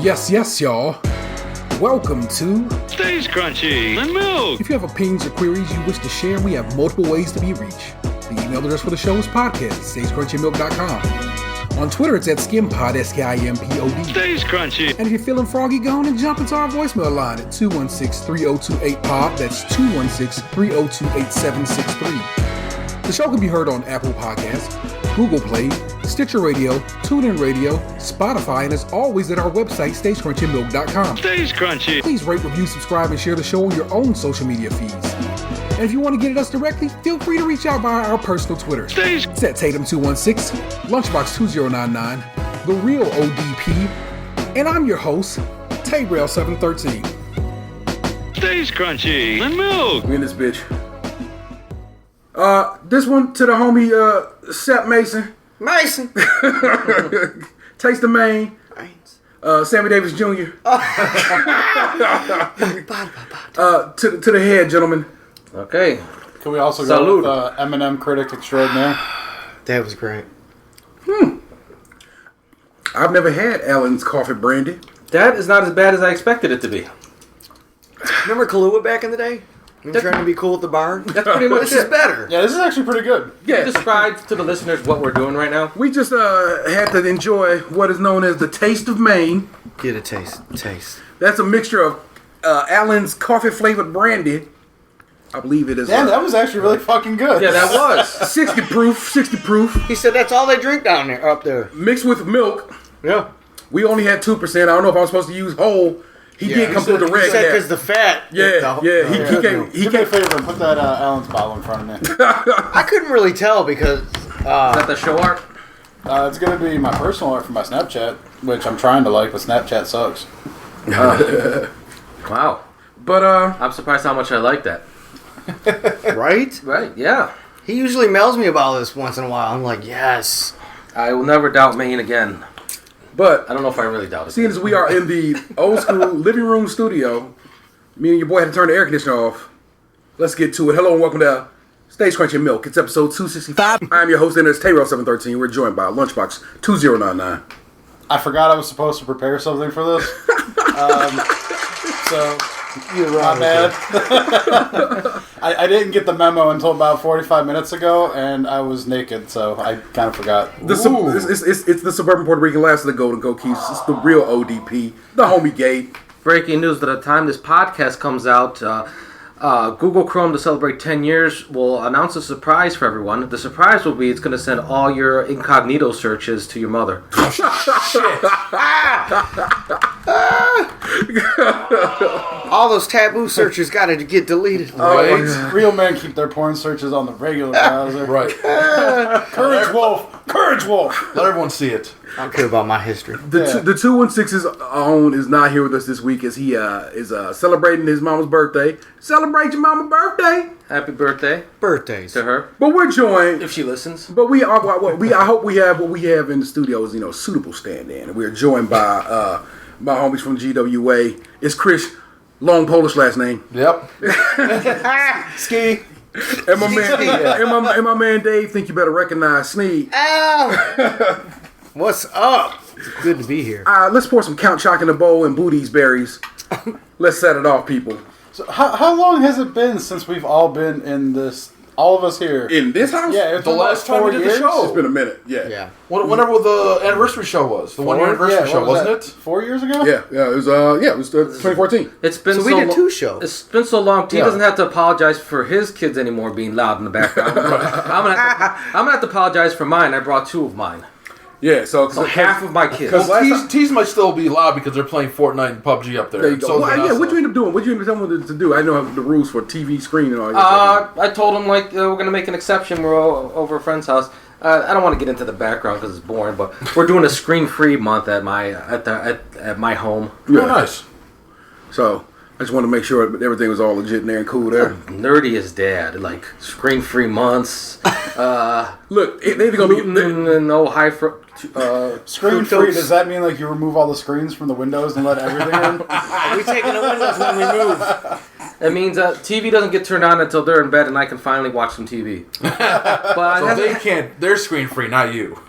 Yes, y'all. Welcome to Stays Crunchy and Milk. If you have opinions or queries you wish to share, we have multiple ways to be reached. The email address for the show is podcast@stayscrunchyandmilk.com. On Twitter, it's at skimpod, SKIMPOD. Stays Crunchy. And if you're feeling froggy, go on and jump into our voicemail line at 216-3028-POD. That's 216-302-8763. The show can be heard on Apple Podcasts, Google Play, Stitcher Radio, TuneIn Radio, Spotify, and as always at our website, stayscrunchyandmilk.com. Stays Crunchy. Please rate, review, subscribe, and share the show on your own social media feeds. And if you want to get at us directly, feel free to reach out via our personal Twitter. Stays. It's at Tatum216, Lunchbox2099, The Real ODP, and I'm your host, Tabrail713. Stays Crunchy and Milk. We in this bitch. This one to the homie, Sep Mason. Taste of Maine. Sammy Davis Jr. To the head, gentlemen. Okay. Can we also go with Eminem critic extraordinaire? That was great. I've never had Allen's Coffee Brandy. That is not as bad as I expected it to be. Remember Kahlua back in the day? You trying to be cool at the bar? That's pretty much This is better. Yeah, this is actually pretty good. Yeah. Describe to the listeners what we're doing right now. We just had to enjoy what is known as the Taste of Maine. Get a taste. That's a mixture of Allen's coffee flavored brandy. I believe it is. Damn, that was actually really fucking good. Yeah, that was. 60 proof. He said that's all they drink down there, up there. Mixed with milk. Yeah. We only had 2%. I don't know if I was supposed to use whole. He did come through the He red. said because the fat. He can't. Do me a favor and put that Allen's bottle in front of me. I couldn't really tell because... Is that the show art? It's going to be my personal art for my Snapchat, which I'm trying to like, but Snapchat sucks. Wow. But I'm surprised how much I like that. Right? Right, yeah. He usually mails me about this once in a while. I'm like, yes. I will never doubt Maine again. But I don't know if I really doubt it. seeing as we are in the old school living room studio, me and your boy had to turn the air conditioner off. Let's get to it. Hello and welcome to Stays Crunchy and Milk. It's episode 265. I'm your host, and it's Tabrail713. We're joined by Lunchbox 2099. I forgot I was supposed to prepare something for this. So, my bad. I didn't get the memo until about 45 minutes ago, and I was naked, so I kind of forgot. It's the suburban Puerto Rican last of the Golden Goat Keys. It's the real ODP, the homie Gabe. Breaking news: by the time this podcast comes out, Google Chrome, to celebrate 10 years, will announce a surprise for everyone. The surprise will be it's going to send all your incognito searches to your mother. All those taboo searches got to get deleted. Real men keep their porn searches on the regular browser. Right. Courage Wolf! Let everyone see it. I don't care about my history. The 216's own is not here with us this week as he is celebrating his mama's birthday. Celebrate your mama's birthday. Happy birthday Birthdays. to her, But we're joined. if she listens. But I hope we have what we have in the studio is suitable stand-in. And we're joined by my homies from GWA. It's Chris, long Polish last name. Yep. Ski! And my man, and my man Dave. Think you better recognize Sneed. Ow! What's up? It's good to be here. Let's pour some Count Choc in the bowl and Booties berries. Let's set it off, people. So how long has it been since we've all been in this? All of us here. In this house? Yeah, it's The last time we did the show. It's been a minute. Yeah. Whenever the anniversary show was. The 1 year anniversary show, wasn't it? 4 years ago? Yeah. It was 2014. It's been So we did two shows. It's been so long. T doesn't have to apologize for his kids anymore being loud in the background. I'm gonna have to apologize for mine. I brought two of mine. Yeah, so Half of my kids. Because T's might still be loud because they're playing Fortnite and PUBG up there. There you go. So What'd you end up doing? What'd you end up telling them to do? I know the rules for TV screen and all that. I told him we're gonna make an exception. We're over a friend's house. I don't want to get into the background because it's boring, but we're doing a screen-free month at my home. Oh, nice. So I just wanted to make sure that everything was all legit in there and cool there. Nerdy as dad, like screen-free months. Look, they're gonna be no high Screen free, does that mean like you remove all the screens from the windows and let everything in? Are we taking the windows when we move? It means TV doesn't get turned on until they're in bed and I can finally watch some TV. But So they can't, they're screen free, not you.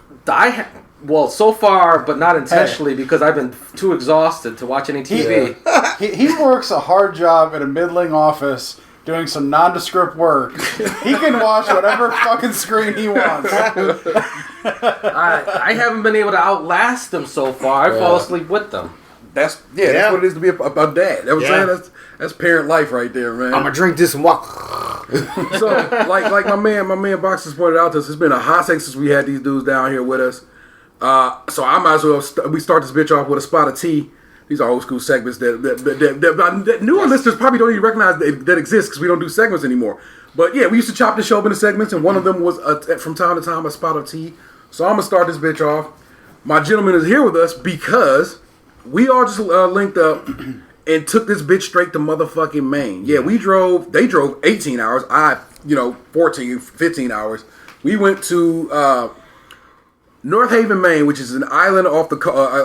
Well, so far, but not intentionally, because I've been too exhausted to watch any TV. He works a hard job at a middling office doing some nondescript work. He can watch whatever fucking screen he wants. I haven't been able to outlast them so far. I fall asleep with them. That's what it is to be a dad. That was saying that's parent life right there, man. I'm gonna drink this and walk. So, like my man Boxes pointed out to us, it's been a hot second since we had these dudes down here with us. So I might as well we start this bitch off with a spot of tea. These are old school segments that newer listeners probably don't even recognize that exist because we don't do segments anymore. But yeah, we used to chop the show up into segments, and one of them was from time to time a spot of tea. So I'm gonna start this bitch off. My gentleman is here with us because we all just linked up and took this bitch straight to motherfucking Maine. Yeah, they drove 18 hours. 14, 15 hours. We went to North Haven, Maine, which is an island off the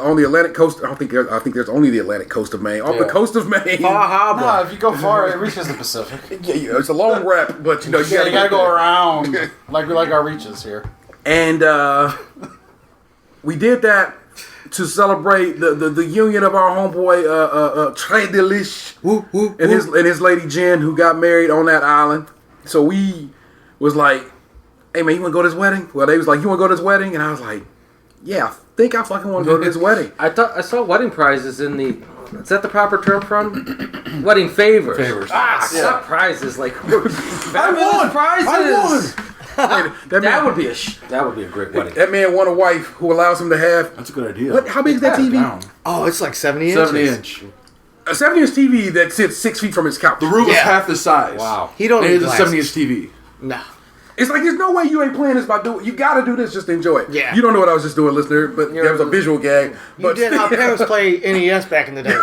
on the Atlantic coast. I think there's only the Atlantic coast of Maine. Off the coast of Maine. No, if you go far, it reaches the Pacific. Yeah, it's a long rep, but you gotta go around like we like our reaches here. And we did that to celebrate the union of our homeboy Trey Delish and his lady Jen, who got married on that island. So we was like, hey man, you want to go to this wedding? Well, they was like, you want to go to this wedding? And I was like, yeah, I think I fucking want to go to this wedding. I saw wedding prizes in the. Is that the proper term from? Wedding favors. Not prizes like fabulous prizes. That would be a great wedding. That man won a wife who allows him to have. That's a good idea. How big is that TV? Oh, it's like 70 inches. 70-inch. A 70-inch TV that sits 6 feet from his couch. The room is half the size. Wow. He don't need a glasses. 70-inch TV. No. It's like, there's no way you ain't playing this by doing. You gotta do this just to enjoy it. Yeah. You don't know what I was just doing, listener, but there was a visual gag. You did how parents play NES back in the day.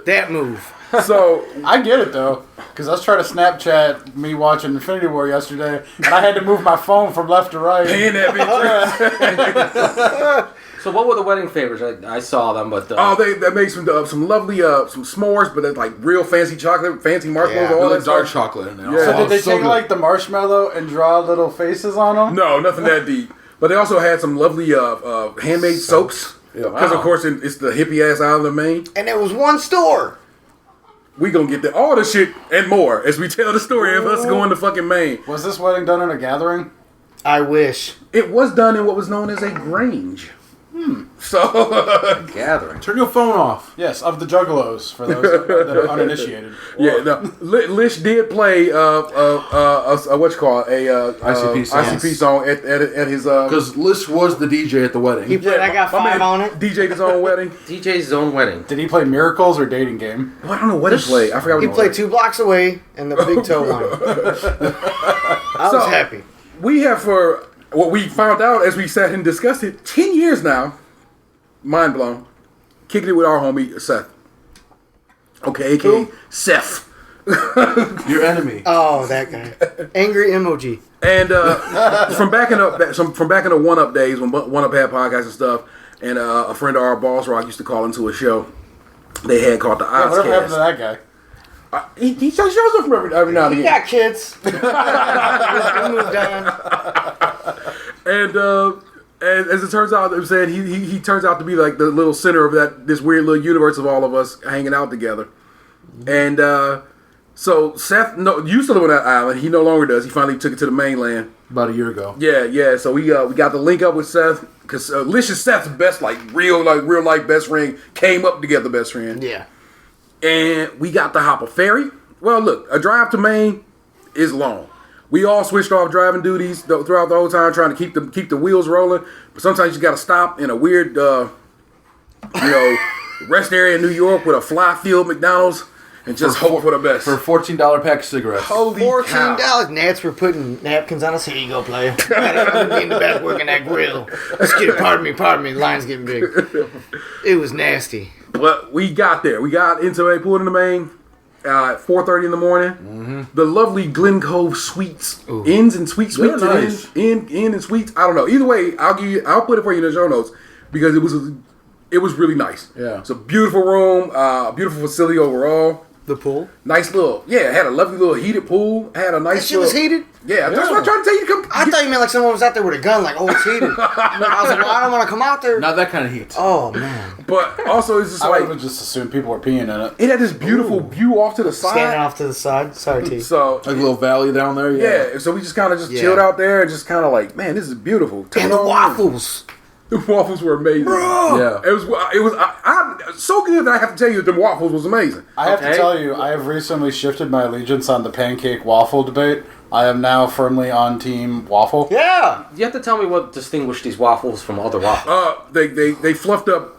That move. So I get it though, because I was trying to Snapchat me watching Infinity War yesterday, and I had to move my phone from left to right. paying that bitch. So what were the wedding favors? I saw them, but they made some lovely some s'mores, but it's like real fancy chocolate, fancy marshmallows, all that Dark stuff. chocolate in there. Yeah. So did they take good. like the marshmallow and draw little faces on them? No, nothing that deep. But they also had some lovely handmade soaps. Because of course it's the hippie ass island of Maine. And there was one store. We gonna get all the shit and more as we tell the story of us going to fucking Maine. Was this wedding done in a gathering? I wish. It was done in what was known as a grange. So gathering. Turn your phone off. Yes, of the Juggalos, for those that are uninitiated. yeah, no, Lish did play what you call it, ICP song at his Because Lish was the DJ at the wedding. He played I Got my Five man on it. DJ'd his own wedding. DJ's own wedding. Did he play Miracles or Dating Game? Well, I don't know what he played. I forgot what He played 2 blocks away, and the big toe won. I was happy. We have for what we found out as we sat and discussed it, 10 years now. Mind blown. Kicking it with our homie Seth. Okay, aka Seth. Your enemy. Oh, that guy. Angry emoji. And from backing up the One Up days when One Up had podcasts and stuff, and a friend of our Boss Rock used to call into a show they had called the Oddscast. Whatever happened to that guy? He shows up from every now and He again. got kids. He moved on. And as it turns out, I'm saying he turns out to be like the little center of this weird little universe of all of us hanging out together. And so Seth used to live on that island. He no longer does. He finally took it to the mainland About a year ago. Yeah. So we got the link up with Seth because Lish is Seth's best real life best friend, came up together best friend. Yeah. And we got to hop a ferry. Well, look, a drive to Maine is long. We all switched off driving duties throughout the whole time, trying to keep the wheels rolling. But sometimes you got to stop in a weird, rest area in New York with a fly field McDonald's and just hope for the best. For a $14 pack of cigarettes. Holy $14. cow. Nats were putting napkins on us. Here you go, player. I'm gonna be in the back working that grill. Let's get it. Pardon me. The line's getting big. It was nasty. But we got there. We got into a pulled into Maine at 4:30 in the morning. Mm-hmm. The lovely Glen Cove Suites. Inns and Suites. They're Suites nice. Inn and Suites. I don't know. Either way, I'll put it for you in the show notes because it was really nice. Yeah. It's a beautiful room, beautiful facility overall. The pool? Nice little, it had a lovely little heated pool. Had a nice That shit was heated? Yeah, that's what I'm trying to tell you. Come, I thought you meant like someone was out there with a gun, like, oh, it's heated. I was like, well, I don't want to come out there. Not that kind of heat. Oh, man. But also, it's just I like, would just assume people were peeing in it. it had this beautiful view off to the side. Standing off to the side. Sorry, T. So, Like a little valley down there. yeah, so we just kind of chilled out there and just kind of like, man, this is beautiful. And the waffles. The waffles were amazing. Yeah. It was I'm so good that I have to tell you that the waffles was amazing. I have to tell you, I have recently shifted my allegiance on the pancake waffle debate. I am now firmly on team waffle. Yeah. You have to tell me what distinguished these waffles from other waffles. They fluffed up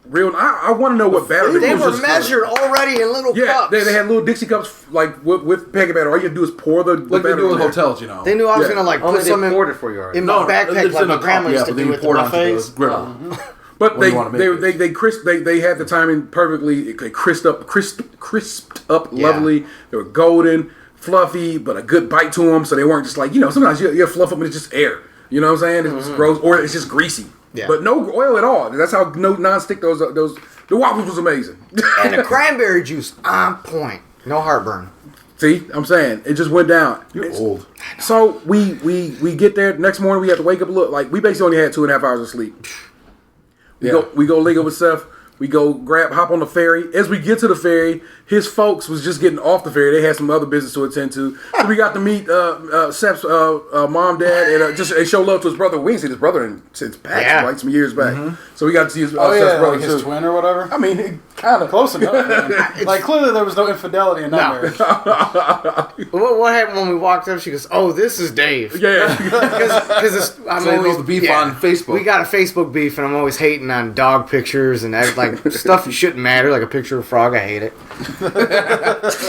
real. I want to know what batter They used. were measured already in little cups. They had little Dixie cups like with pancake batter. All you have to do is pour the Like they batter do in in there. hotels, you know. They knew I was Yeah. going to like Only put they some poured it for you already. in my backpack it's like in my a grandma cup, used to but then do you with the pour it onto buffets. the griddle. But When you wanna make it. they had the timing perfectly. It crisped up lovely. They were golden, fluffy, but a good bite to them. So they weren't just like, sometimes you fluff them and it's just air. You know what I'm saying? It's gross or it's just greasy. Yeah. But no oil at all. That's how non-stick those. The waffles was amazing. And the cranberry juice on point. No heartburn. See, I'm saying it just went down. You're old. So we get there the next morning. We have to wake up a little. Like we basically only had 2.5 hours of sleep. We go link up with Seth. We go hop on the ferry. As we get to the ferry, his folks was just getting off the ferry. They had some other business to attend to. So we got to meet Seth's mom, dad, and just show love to his brother. We ain't seen his brother since back, like some years back. So we got to see his, Seth's brother like his too. twin or whatever. I mean, kind of Close enough. Man. Like clearly there was no infidelity in that marriage. What happened when we walked up? She goes, "Oh, this is Dave." Yeah. Because I'm So always the beef on Facebook. We got a Facebook beef, and I'm always hating on dog pictures and like stuff that shouldn't matter, like a picture of a frog. I hate it.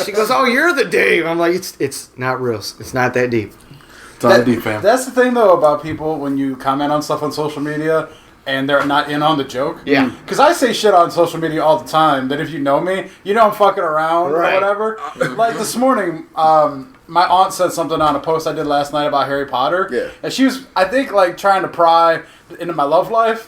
She goes, "Oh, you're the Dave." I'm like, "It's not real. It's not that deep." It's not deep, fam. That's the thing though about people when you comment on stuff on social media and they're not in on the joke. Yeah. Because I say shit on social media all the time that if you know me, you know I'm fucking around Right. or whatever. Like this morning, my aunt said something on a post I did last night about Harry Potter. Yeah. And she was, I think, like trying to pry into my love life.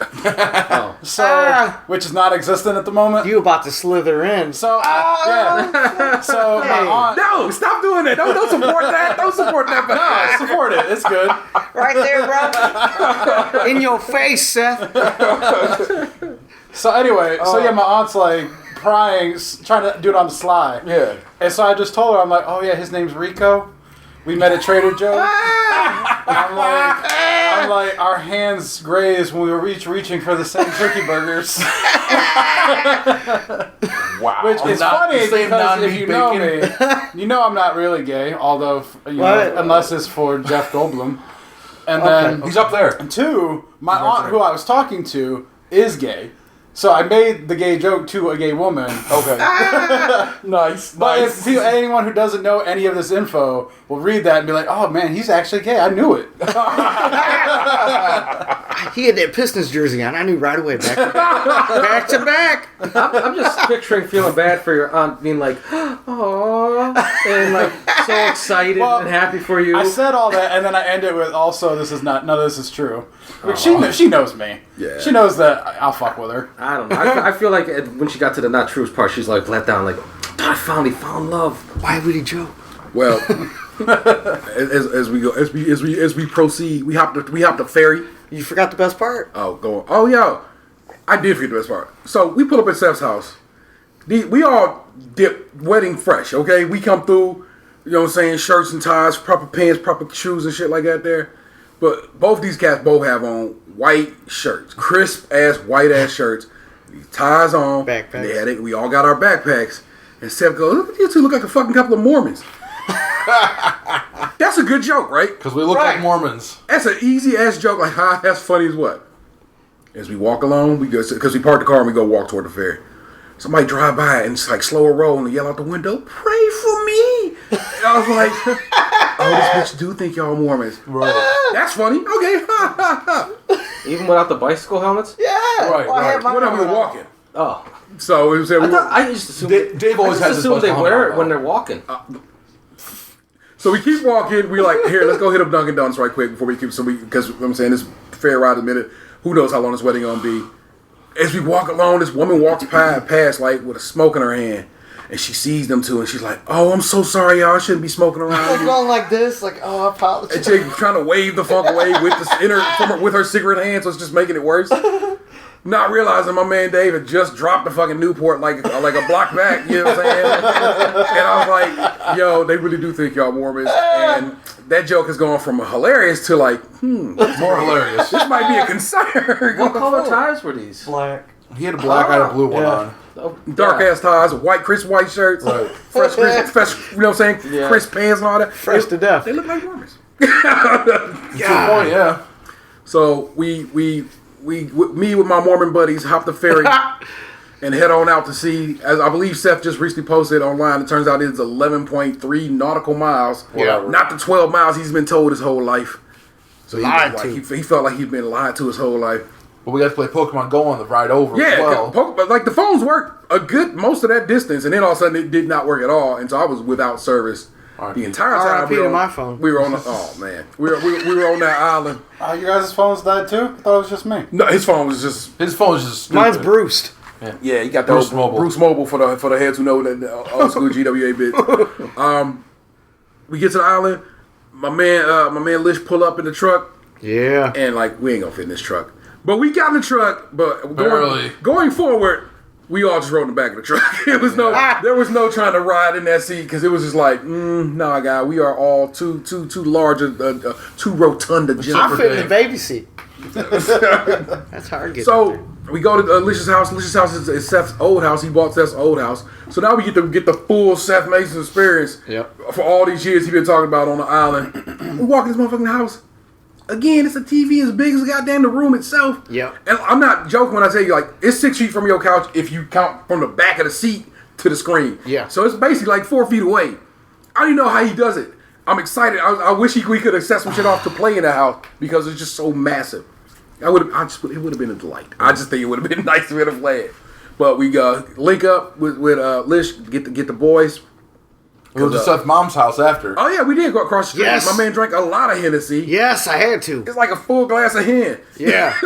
So, which is not existent at the moment. You about to slither in? So, yeah. So my aunt. No, stop doing that. Don't support that. Don't support that. No, support it. It's good. Right there, bro. In your face, Seth. So anyway, my aunt's like prying, trying to do it on the sly. Yeah. And so I just told her, I'm like, oh yeah, his name's Rico. We met at Trader Joe's. And I'm like, our hands grazed when we were reaching for the same turkey burgers. Wow. Which is Not funny the same because if non-meat you know bacon. me, you know I'm not really gay, although What? unless it's for Jeff Goldblum. And Okay. then He's up there. and two, my aunt who I was talking to is gay. So I made the gay joke to a gay woman. Okay. Nice. But Nice. if anyone who doesn't know any of this info will read that and be like, oh man, he's actually gay. I knew it. He had that Pistons jersey on. I knew right away. Back to back. I'm just picturing feeling bad for your aunt being like, "Aww," and like so excited Well, and happy for you. I said all that, and then I end it with also, this is none of this is true. Which she knows me. Yeah. She knows that I'll fuck with her. I don't know. I feel like when she got to the not truth part, she's like let down, like, I finally found love. Why would he joke? Well, as we proceed, we hopped the ferry. You forgot the best part. Oh, go on. Oh, yeah. I did forget the best part. So we pull up at Seth's house. We all dip wedding fresh, okay? We come through, you know what I'm saying, shirts and ties, proper pants, proper shoes and shit like that there. But both these cats both have on white shirts, crisp ass white ass shirts, ties on. Backpacks. We all got our backpacks. And Seth goes, "Look at you two, look like a fucking couple of Mormons." That's a good joke, right? Because we look like Mormons. That's an easy ass joke. Like, that's funny as what? As we walk along, because we park the car and we go walk toward the ferry. Somebody drive by and it's like slow a roll and yell out the window, "Pray for me!" And I was like, "Oh, this bitch do think y'all Mormons." Right. That's funny. Okay. Even without the bicycle helmets? Yeah. Right, Well, I right. had my Whatever we were helmet on. walking. Oh. So it was. I just assumed Dave always I has just his assumed they bicycle wear helmet it on. when they're walking. So we keep walking. We like, here, let's go hit up Dunkin' Donuts right quick before we keep. Because I'm saying this fair ride a minute. Who knows how long this wedding gonna be? As we walk along, this woman walks past like with a smoke in her hand, And she sees them two, and she's like, "Oh, I'm so sorry, y'all. I shouldn't be smoking around Like you." going like this, like, oh, I And apologize. she trying to wave the funk away with with her cigarette hand, so it's just making it worse. Not realizing my man David just dropped the fucking Newport like a block back, you know what I'm saying? And I was like, yo, they really do think y'all Mormons. And that joke has gone from hilarious to like, More hilarious. this might be a concern. What color ties were these? Black. He had a black, I had a blue one on. Dark ass ties, crisp white shirts, Right. fresh, you know what I'm saying? Yeah. Crisp pants and all that. Fresh to death. They look like Mormons. Good point, yeah. So me with my Mormon buddies hop the ferry and head on out to sea. As I believe Seth just recently posted online, it turns out it's 11.3 nautical miles. Yeah. Not the 12 miles he's been told his whole life. So he, Lied was to. like, he felt like he'd been lied to his whole life. But we got to play Pokemon Go on the ride over as Yeah, well. but like the phones worked a good most of that distance, and then all of a sudden it did not work at all, and so I was without service the entire time. RIP to my phone. We were on. Oh man, we were on that island. You guys' phones died too? I thought it was just me. No, his phone was just. His phone's just stupid. Mine's bruised. Yeah, he got the Bruce Mobile. Bruce Mobile for the heads who know that old school GWA bit. We get to the island. My man Lish pull up in the truck, Yeah. and like we ain't gonna fit in this truck. But we got in the truck. But Barely. going forward, we all just rode in the back of the truck. There was no trying to ride in that seat because it was just like, no, guy, we are all too large, too rotund a I gentlemen. fit in the baby seat. That's hard to get So there. we go to Lish's house. Lish's house is Seth's old house. He bought Seth's old house. So now we get the full Seth Mason experience. Yep. For all these years he's been talking about on the island. We walk in this motherfucking house. Again, it's a TV as big as goddamn the room itself. Yep. And I'm not joking when I tell you, like, it's 6 feet from your couch if you count from the back of the seat to the screen. Yeah. So it's basically like 4 feet away. I don't even know how he does it. I'm excited. I wish we could have set some shit off to play in the house because it's just so massive. It would have been a delight. I just think it would have been nice to be able to play it. But we link up with Lish, get the boys. We went to Seth's mom's house after. Oh yeah, we did go across the street. Yes. My man drank a lot of Hennessy. Yes, I had to. It's like a full glass of hen. Yeah.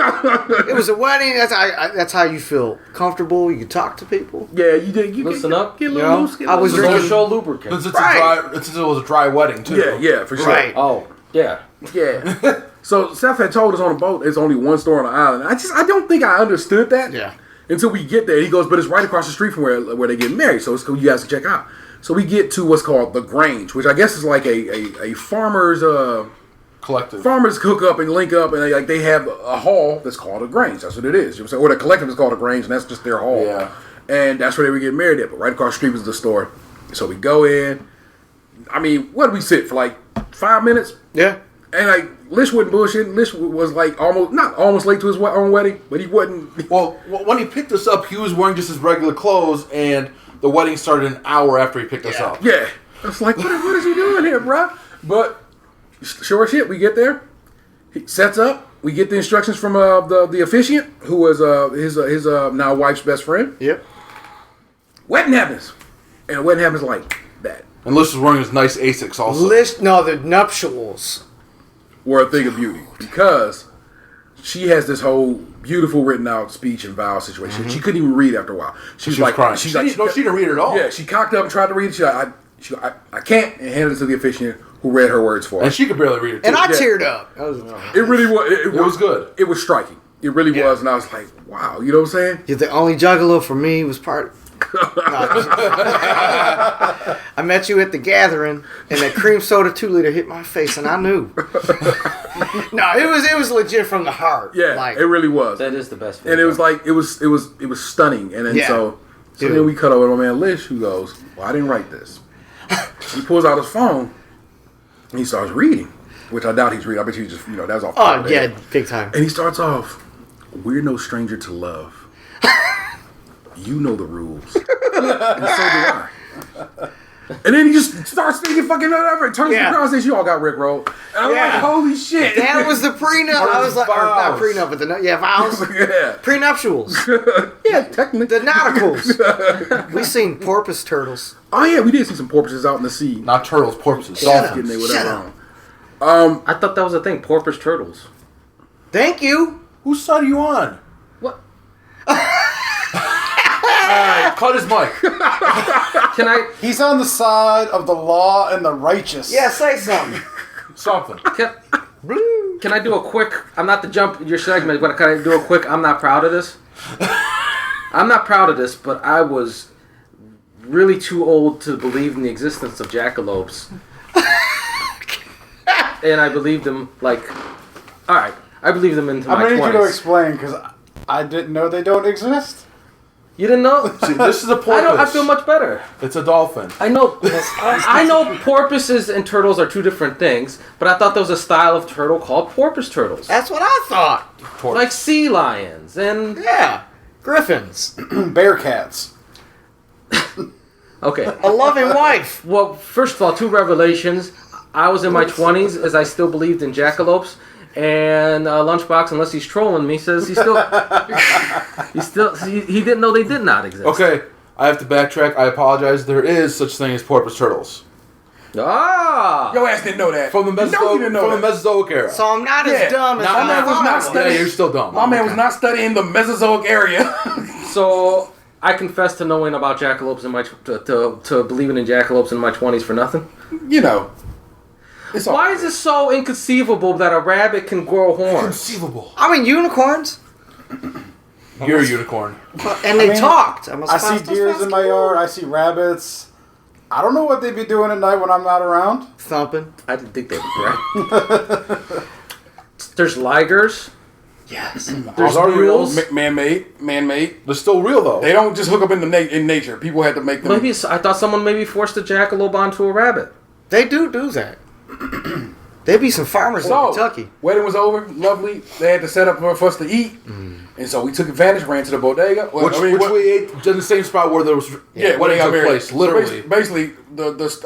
It was a wedding. That's how you feel comfortable. You can talk to people. Yeah, you did. You Listen get, up. Get a You little know, loose. Get a I was little drinking- Social lubricant. Since it's Right. since it was a dry wedding too. Yeah, for sure. Right. Oh, yeah. Yeah. So Seth had told us on the boat there's only one store on the island. I don't think I understood that. Yeah. Until we get there, he goes, but it's right across the street from where they get married, so it's cool. You guys can check out. So we get to what's called the Grange, which I guess is like a farmer's Collective. farmers hook up and link up, and they have a hall that's called a Grange. That's what it is. You know what I'm saying? Or the collective is called a Grange, and that's just their hall. Yeah. And that's where they would get married at. But right across the street was the store. So we go in. I mean, what did we sit for, like 5 minutes? Yeah. And like Lish wasn't bullshitting. Lish was like not almost late to his own wedding, but he wasn't. Well, when he picked us up, he was wearing just his regular clothes, and the wedding started an hour after he picked us up. Yeah, it's like what is he doing here, bruh? But sure as shit, we get there. He sets up. We get the instructions from the officiant, who was his now wife's best friend. Yep. Wedding happens, and the wedding happens like that. And Lish was wearing his nice Asics also. The nuptials. Were a thing of beauty because she has this whole beautiful written out speech and vow situation. She couldn't even read after a while. She was like, crying. she's She didn't read it at all. Yeah, she cocked up and tried to read it. She's like, I can't, and handed it to the officiant who read her words for her. And she could barely read it too. And I Yeah. teared up. It really was. It was good. It was striking. It really was, and I was like, wow. You know what I'm saying? You're the only juggalo for me was part. I met you at the gathering, and that cream soda 2-liter hit my face, and I knew. No, it was legit from the heart. Yeah, like, it really was. That is the best. And it was like it was stunning. And then Yeah. so Dude. then we cut over to my man Lish, who goes, well, I didn't write this. He pulls out his phone and he starts reading, which I doubt he's reading. I bet you just that was off. the top Oh of yeah, his head. big time. And he starts off, we're no stranger to love. You know the rules. And so do I. And then he just starts thinking fucking whatever. It turns Yeah. around and says, you all got Rickrolled. And I'm Yeah. like, holy shit. That was the prenup. I was like, or not vows. prenup, but vows, yeah. prenuptials, Yeah, technically. the nauticals. We seen porpoise turtles. Oh yeah, we did see some porpoises out in the sea. Not turtles, porpoises. Shut Dolphins. up. Getting there Shut whatever up. on. I thought that was a thing. Porpoise turtles. Thank you. Whose side are you on? What? Alright, Cut his mic. Can I? He's on the side of the law and the righteous. Yeah, say something. Something. Can I do a quick? I'm not to jump your segment, but can I do a quick? I'm not proud of this. I'm not proud of this, but I was really too old to believe in the existence of jackalopes, and I believed them. Like, all right, I believed them into I'm my gonna need you to 20s. explain because I didn't know they don't exist. You didn't know? See, this is a porpoise. I feel much better. It's a dolphin. I know. I know porpoises and turtles are two different things, but I thought there was a style of turtle called porpoise turtles, That's what I thought. like sea lions and. Yeah. Griffins. Bearcats. Okay. A loving wife. Well, first of all, two revelations. I was in my 20s as I still believed in jackalopes, and Lunchbox, unless he's trolling me, says he didn't know they did not exist. Okay, I have to backtrack. I apologize. There is such thing as porpoise turtles. Ah. Your ass didn't know that. From the No, you Mesozoic, didn't know from the that. Mesozoic era. So I'm not as dumb as Not- I man was thought not I was. studying- Yeah, you're still dumb. My man was not studying the Mesozoic area. So I confess to knowing about jackalopes in my to believing in jackalopes in my 20s for nothing. You know. It's all Why is it so inconceivable that a rabbit can grow horns? Conceivable. I mean, unicorns. You're a unicorn. And they mean, talked. I see deers in my yard. I see rabbits. I don't know what they'd be doing at night when I'm not around. Thumping. I didn't think they were right. There's ligers. Yes. There's Are mules. man-made. They're still real though. They don't just hook up in in nature. People had to make them. Maybe I thought someone maybe forced a jackalope onto a rabbit. They do that. There be some farmers So, in Kentucky. wedding was over. Lovely. They had to set up for us to eat. And so we took advantage, ran to the bodega. Well, Which, I mean, which what- we ate in the same spot where there was Yeah, wedding got took married. place. So Literally. basically,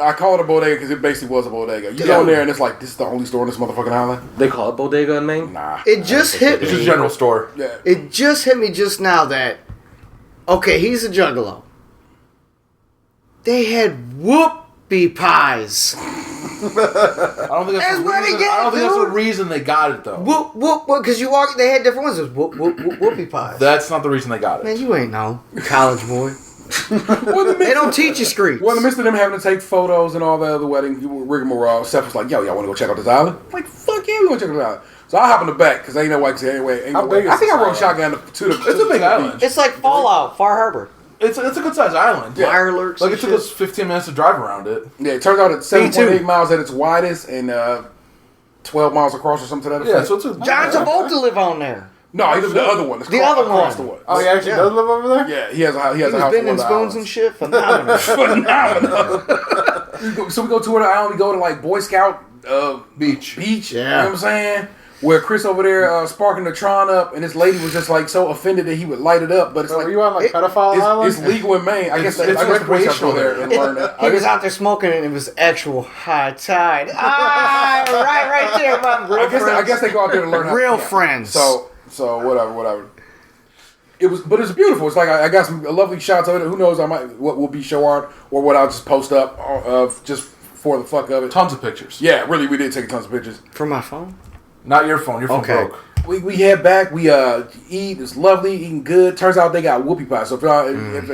I call it a bodega because it basically was a bodega. You go in there and it's like, this is the only store on this motherfucking island. They call it bodega in Maine. Nah. It just hit It's just a me. general store. Yeah. It just hit me just now that, okay, he's a juggalo. They had whoopie pies. I don't think that's, That's the what he reason, get, I don't think that's the dude. reason they got it though. Whoop, whoop, whoop. Because you walk, they had different ones. It was whoop, whoop, whoop, whoopie pies. That's not the reason they got it. Man, you ain't know. College boy. Well, in the They midst don't of- teach you streets. Well, in the midst of them having to take photos and all the other wedding rigmarole, Seth was like, yo, y'all want to go check out this island? I'm like, fuck yeah, we want to check out this island. So I hop in the back because ain't no way. Ain't How no way. big is I think I this rode island? shotgun to the. It's a big island. It's like Fallout, Far Harbor. It's a good sized island. Fire alerts. Like and it took shit. us 15 minutes to drive around it. Yeah, it turns out it's Me too. 7.8 miles at its widest and 12 miles across or something to that Yeah, effect. so it's a John Travolta live on there. No, he lives the other one. It's The across, other across one. the way. Oh, he actually Yeah. does live over there? Yeah, he has a He house. was on bending the spoons islands. and shit. Phenomenal. Phenomenal. So we go tour the island. We go to like Boy Scout beach. beach. Yeah. You know what I'm saying? Where Chris over there sparking the Tron up, and this lady was just like so offended that he would light it up. But it's So like were you on like pedophile island? it's legal in Maine. I guess It's I guess the Boy Scouts go recreational there there. and learn that. He was out there smoking and it was actual high tide. Ah, right there, my real I friends. guess they go out there to learn how Real yeah. friends. So whatever. It was, but it's beautiful. It's like I got some lovely shots of it. Who knows? What will be show art or what I'll just post up just for the fuck of it. Tons of pictures. Yeah, really, we did take tons of pictures. From my phone? Not your phone. Your phone Okay. broke. We head back. We eat. It's lovely, eating good. Turns out they got whoopie pies. So if y'all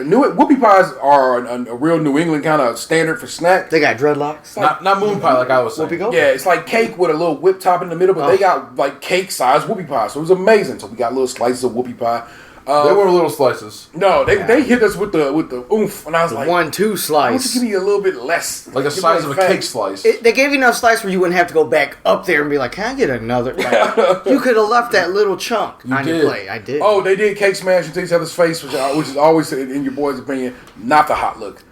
knew it, whoopie pies are a real New England kind of standard for snack. They got dreadlocks. Not moon pie like I was saying. Whoopie go? Yeah, it's like cake with a little whipped top in the middle, but they got like cake sized whoopie pie. So it was amazing. So we got little slices of whoopie pie. They were little slices. No, they hit us with the oomph, and I was like, 1-2 why don't you slice. give me a little bit less, Like the Give me size of a fat. cake slice. They gave you enough slice where you wouldn't have to go back up there and be like, can I get another? Like, you could have left that little chunk on did. your plate. I did. Oh, they did cake smash into each other's face, which is always, in your boy's opinion, not the hot look.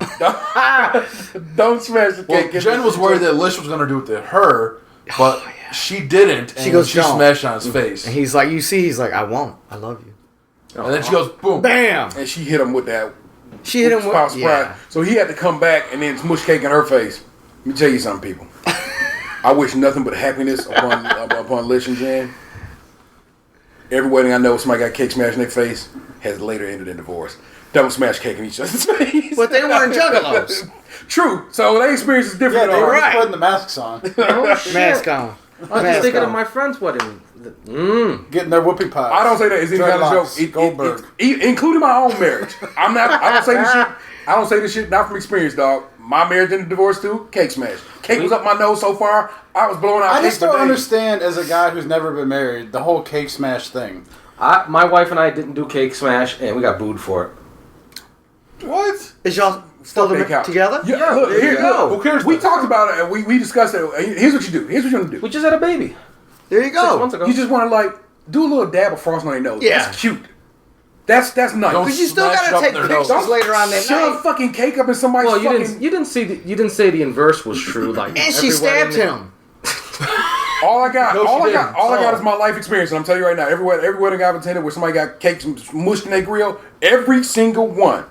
Don't smash the Well, cake. Jen was worried that Lish was going to do it to her, but she didn't. And She goes, she "Don't." smashed on his face. And he's like, you see, he's like, I won't. I love you. And then she goes, boom. Bam! And she hit him with that. She hit him with, Power surprise. yeah. So he had to come back and then smush cake in her face. Let me tell you something, people. I wish nothing but happiness upon Lish and Jen. Every wedding I know somebody got cake smashed in their face has later ended in divorce. Double smash cake in each other's face. But they weren't juggalos. True. So their experience is Yeah, different. they than were ours. just putting the masks on. Oh, shit. Mask on. I was just Mask thinking on. of my friend's wedding. Getting their whoopie pies. I don't say that as any kind of joke. Dreadlocks, Goldberg. Including my own marriage. I don't say this shit. I don't say this shit not from experience, dog. My marriage ended divorce too. Cake smash. Cake was up my nose so far. I was blowing out. I cake just for don't days. understand, as a guy who's never been married, the whole cake smash thing. My wife and I didn't do cake smash, and we got booed for it. What? Is y'all still Fuck that couch. together? Yeah, look, there you here, go. look, who cares? We talked about it. And we discussed it. Here's what you do. Here's what you're gonna do. We just had a baby There you 6 go. months ago. You just want to like do a little dab of frosting on your nose. Yeah. That's cute. That's nice. Don't Because you still smash gotta up take their pictures nose. later on that Shove night. fucking cake up in somebody's Well, fucking. you didn't say the inverse was true. Like, And she every stabbed wedding- him. All I got, No, all she I got, didn't. all I got Oh. is my life experience, and I'm telling you right now, every wedding I've attended where somebody got cakes mushed in their grill, every single one,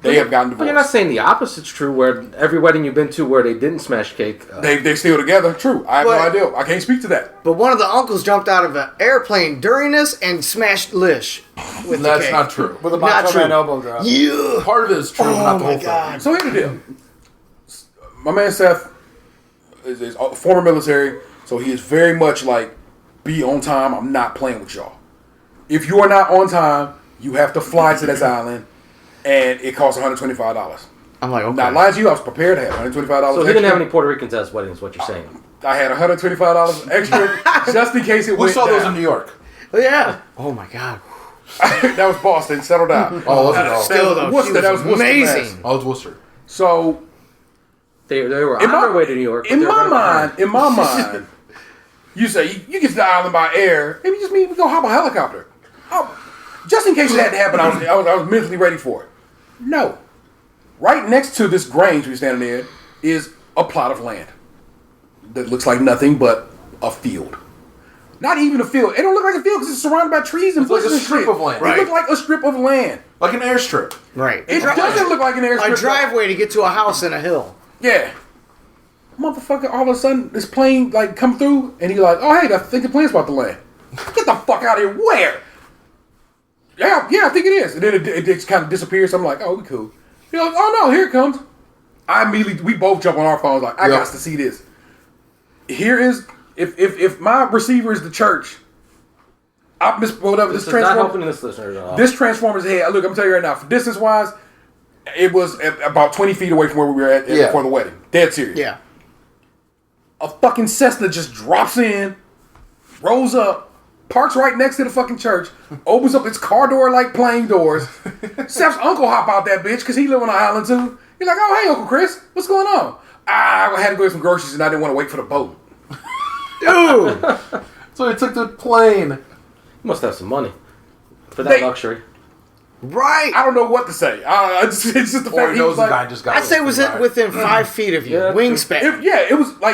they have gotten But you're not divorced. saying the opposite's true. Where every wedding you've been to where they didn't smash cake, They still together. True. I have no But- idea. I can't speak to that. But one of the uncles jumped out of an airplane during this and smashed Lish with the That's cake. not true. With a Not Macho true. Man elbow drop. Yeah. Part of it is true, but Oh not the my whole God. thing. So here's the deal. My man Seth is a former military, so he is very much like, be on time. I'm not playing with y'all. If you are not on time, you have to fly to this island, and it costs $125. I'm like, okay. Not lying to you, I was prepared to have $125. so he didn't have extra. any Puerto Ricans at his wedding. Is what you're saying? I had $125 extra just in case it We went saw those in down. New York. Oh, yeah. Oh my God. That was Boston. Settle down. Oh, was it? Oh. Still though, Worcester, she that was was Worcester, amazing. Mass. Oh, it's Worcester. So They were In on my- their way to New York. but in they were my running behind. mind, you say you get to the island by air. Maybe just me. We go hop a helicopter. Just in case it had to happen, I was mentally ready for it. No, right next to this grange we're standing in is a plot of land that looks like nothing but a field. Not even a field. It don't look like a field because it's surrounded by trees and It's like bushes a and strip shit. of land. It Right. looked like a strip of land. Like an airstrip. Right. It doesn't look like an airstrip. A driveway to get to a house in a hill. Yeah. Motherfucker, all of a sudden, this plane, like, come through, and he like, oh, hey, I think the plane's about to land. Get the fuck out of here. Where? Yeah, I think it is. And then it just kind of disappears. So I'm like, oh, we cool. He's like, oh, no, here it comes. We both jump on our phones like, I Yep. got to see this. Here is, if my receiver is the church, whatever, This this is not transformer, helping this listener at all. this transformer's head, look, I'm telling you right now, for distance-wise, it was about 20 feet away from where we were at Yeah. before the wedding. Dead serious. Yeah. A fucking Cessna just drops in, rolls up, parks right next to the fucking church, opens up its car door like plane doors. Seth's uncle hop out that bitch because he live on the island too. He's like, oh, hey, Uncle Chris, what's going on? I had to go get some groceries and I didn't want to wait for the boat. Dude. So he took the plane. You must have some money for that They- luxury. Right. I don't know what to say. It's just the Or fact he he was knows the like, guy just got I'd say it was right. within 5 feet of you. Yeah, Wingspan.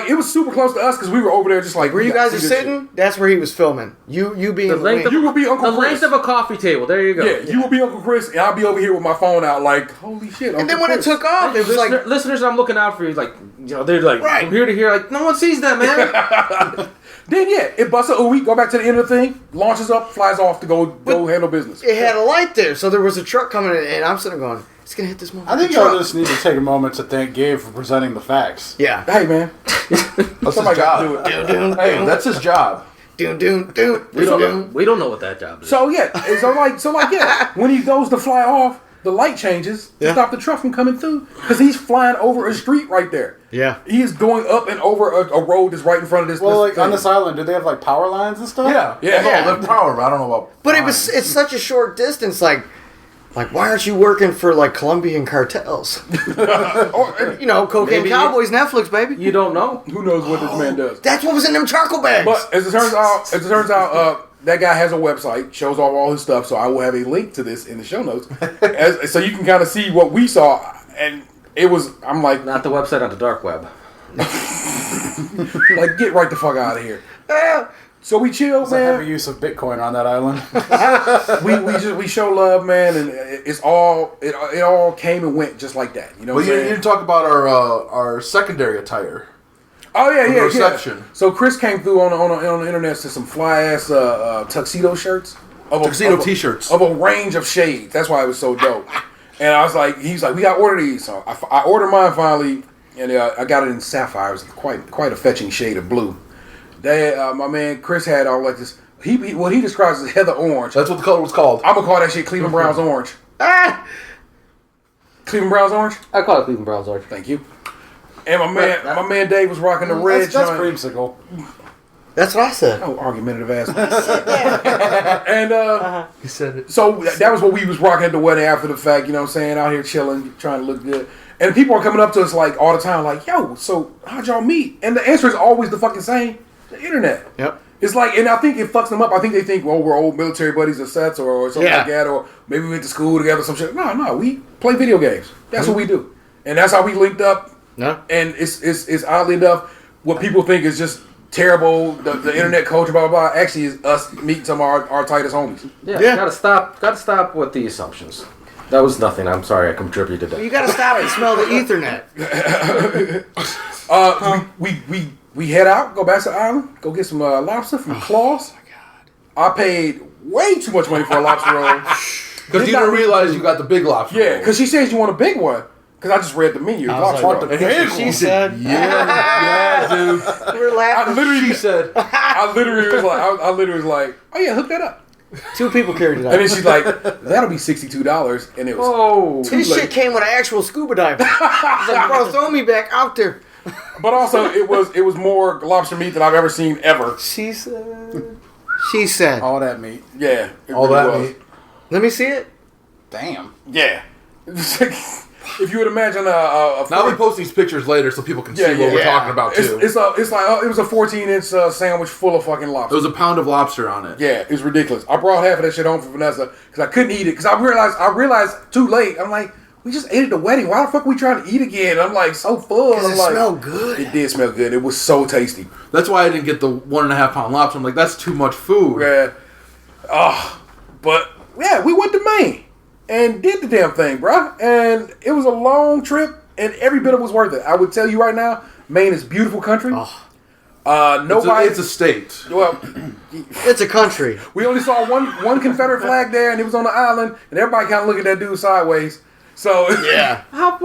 it was super close to us because we were over there just like, Where we you gotta guys are see this shit. sitting, that's where he was filming. You being The the length wing. of You will be Uncle the Chris. length of a coffee table. There you go. Yeah, you will be Uncle Chris, and I'll be over here with my phone out, like, holy shit. And then when it took off, it was like, Listeners, I'm looking out for you. Like, they're like Right. from here to here. Like, no one sees that, man. then it busts a ooey, go back to the end of the thing, launches up, flies off to go handle business. it had a light there, so there was a truck coming in, and I'm sitting there going, it's going to hit this motherfucking I think truck. y'all just need to take a moment to thank Gabe for presenting the facts. Yeah. Hey man, That's somebody his got to job. do it. Hey, that's his job. We don't know what that job is. So yeah, when he goes to fly off, the light changes to Yeah. stop the truck from coming through because he's flying over a street right there. Yeah. He is going up and over a road that's right in front of this. Well, like on thing. this island, do they have like power lines and stuff? Yeah. Yeah. No, they're power, but I don't know about. But lines. it's such a short distance, like why aren't you working for like Colombian cartels? Or, You know, Cocaine Maybe- Cowboys, Netflix, baby. You don't know. who knows what this man does? That's what was in them charcoal bags. But as it turns out, that guy has a website, shows off all his stuff. So I will have a link to this in the show notes, so you can kind of see what we saw. And it was, I'm like, Not the website on the dark web. get right the fuck out of here. So we chill, It's a heavy man. use of Bitcoin on that island. We show love, man, and it all came and went just like that. You know Well, what you I'm saying? didn't talk about our secondary attire. Oh yeah. reception. So Chris came through on the internet to some fly ass tuxedo shirts, Tuxedo t-shirts. of a range of shades. That's why it was so dope. And I was like, he's like, we got to order these. So I ordered mine finally, and I got it in sapphire. It was quite a fetching shade of blue. My man Chris had all like this what he describes as heather orange. That's what the color was called. I'm gonna call that shit Cleveland Browns orange. Cleveland Browns orange. I call it Cleveland Browns orange. Thank you. And my man Dave was rocking the red. That's joint. creamsicle. That's what I said. Oh, argumentative ass. And He said it. so that was what we was rocking at the wedding after the fact. You know what I'm saying? Out here chilling, trying to look good. And people are coming up to us like all the time, like, "Yo, so how'd y'all meet?" And the answer is always the fucking same: the internet. Yep. It's like, and I think it fucks them up. I think they think, well, we're old military buddies or sets or something like that, or maybe we went to school together, some shit. No, we play video games. That's what we do, and that's how we linked up. No. And it's oddly enough, what people think is just terrible, the internet culture, blah blah blah. Actually, is us meeting some of our tightest homies. Yeah. Gotta stop with the assumptions. That was nothing. I'm sorry, I contributed to that. You gotta stop and smell the Ethernet. We head out, go back to the island, go get some lobster from Claus. Oh my god! I paid way too much money for a lobster roll Because you didn't realize you got the big lobster. Yeah, because she says you want a big one. Because I just read the menu. I Want the big she one. said. Yeah, dude. We're laughing. She said. I literally was like, oh yeah, hook that up. 2 people carried it out. And then she's like, that'll be $62, and it was This shit came with an actual scuba diver. I was like, bro, throw me back out there. But also, it was more lobster meat than I've ever seen ever. She said. She said. All that meat. Yeah, it All really that was. meat. Let me see it. Damn. Yeah. If you would imagine Now we post these pictures later so people can see what we're talking about too. It's like it was a 14-inch sandwich full of fucking lobster. There was a pound of lobster on it. Yeah, it was ridiculous. I brought half of that shit home for Vanessa because I couldn't eat it because I realized too late. I'm like, we just ate at the wedding. Why the fuck are we trying to eat again? I'm like so full. Because I'm it like, smelled good. It did smell good. It was so tasty. That's why I didn't get the 1.5 pound lobster. I'm like, that's too much food. Yeah. But yeah, we went to Maine and did the damn thing, bruh. And it was a long trip, and every bit of it was worth it. I would tell you right now, Maine is a beautiful country. Nobody. It's a state. Well, It's a country. we only saw one Confederate flag there, and it was on the island, and everybody kind of looked at that dude sideways. So Yeah. How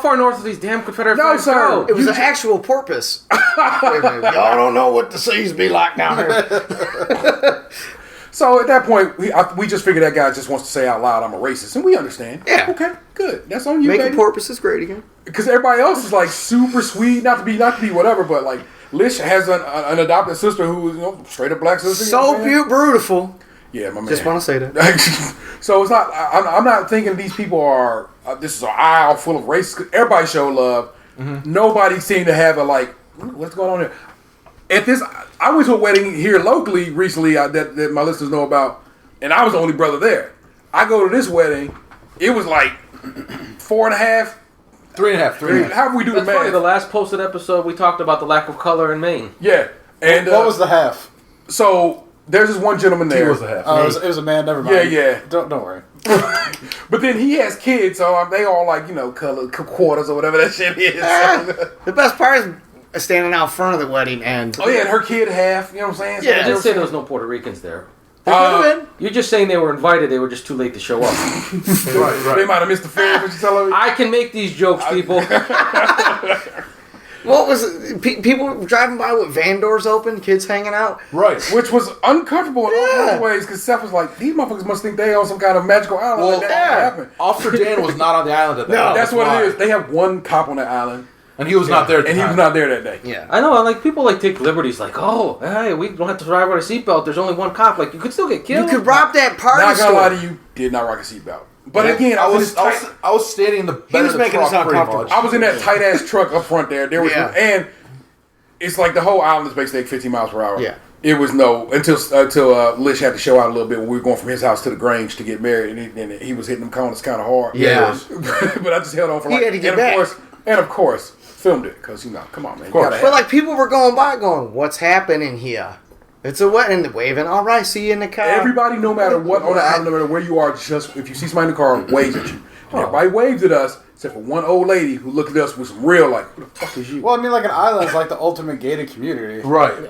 far north of these damn Confederate No, flags sir. go? It was an actual porpoise. Y'all don't know what the seas be like down here. So at that point, we just figured that guy just wants to say out loud, "I'm a racist," and we understand. Yeah. Okay. Good. That's on you, Making baby. porpoises great again. Because everybody else is like super sweet, not to be whatever, but like Lish has an adopted sister who is straight up black sister. So beautiful. Yeah, my man. Just want to say that. So it's not. I'm not thinking these people are. This is an aisle full of racists. Everybody show love. Mm-hmm. Nobody seemed to have a like. What's going on here? At this, I went to a wedding here locally recently that my listeners know about, and I was the only brother there. I go to this wedding, it was like 4.5. 3.5. How do we do That's the funny. math? The last posted episode, we talked about the lack of color in Maine. Yeah, and What was the half? so there's this one gentleman there. He was a half. Oh, it was a man. Never mind. Yeah. Don't worry. But then he has kids, so they all like color quarters or whatever that shit is. The best part is standing out front of the wedding and... Oh yeah, and her kid half. You know what I'm saying? I did say there was no Puerto Ricans there. You're just saying they were invited. They were just too late to show up. Right. They might have missed the fair. What you telling me? I can make these jokes, people. What was it? People driving by with van doors open, kids hanging out? Right. Which was uncomfortable in all kinds of ways because Seth was like, these motherfuckers must think they on some kind of magical island. Well, like that happened. Officer Dan was not on the island at that time. That's what why. it is. They have one cop on the island, And he was not there at the and he time. was not there that day. Yeah. I know. Like people take liberties. Like, oh, hey, we don't have to drive with a seatbelt. There's only one cop. Like, you could still get killed. You could rob that party Not gonna lie store. to you, did not rock a seatbelt. But again, I was standing in the bed was of the making us truck pretty uncomfortable. much. I was in that tight ass truck up front there. There was and it's like the whole island is basically like 15 miles per hour. Yeah. It was until Lish had to show out a little bit when we were going from his house to the Grange to get married, and he was hitting them corners kind of hard. Yeah. But I just held on for like. He had to get back. Of course, filmed it because come on, man. But like people were going by going, what's happening here? It's a wedding, waving. All right, see you in the car. Everybody, no matter what on the island, no matter where you are, just if you see somebody in the car, waves at you. And everybody waves at us, except for one old lady who looked at us with some real like, "Who the fuck is you?" Well, I mean, like an island is like the ultimate gated community. Right.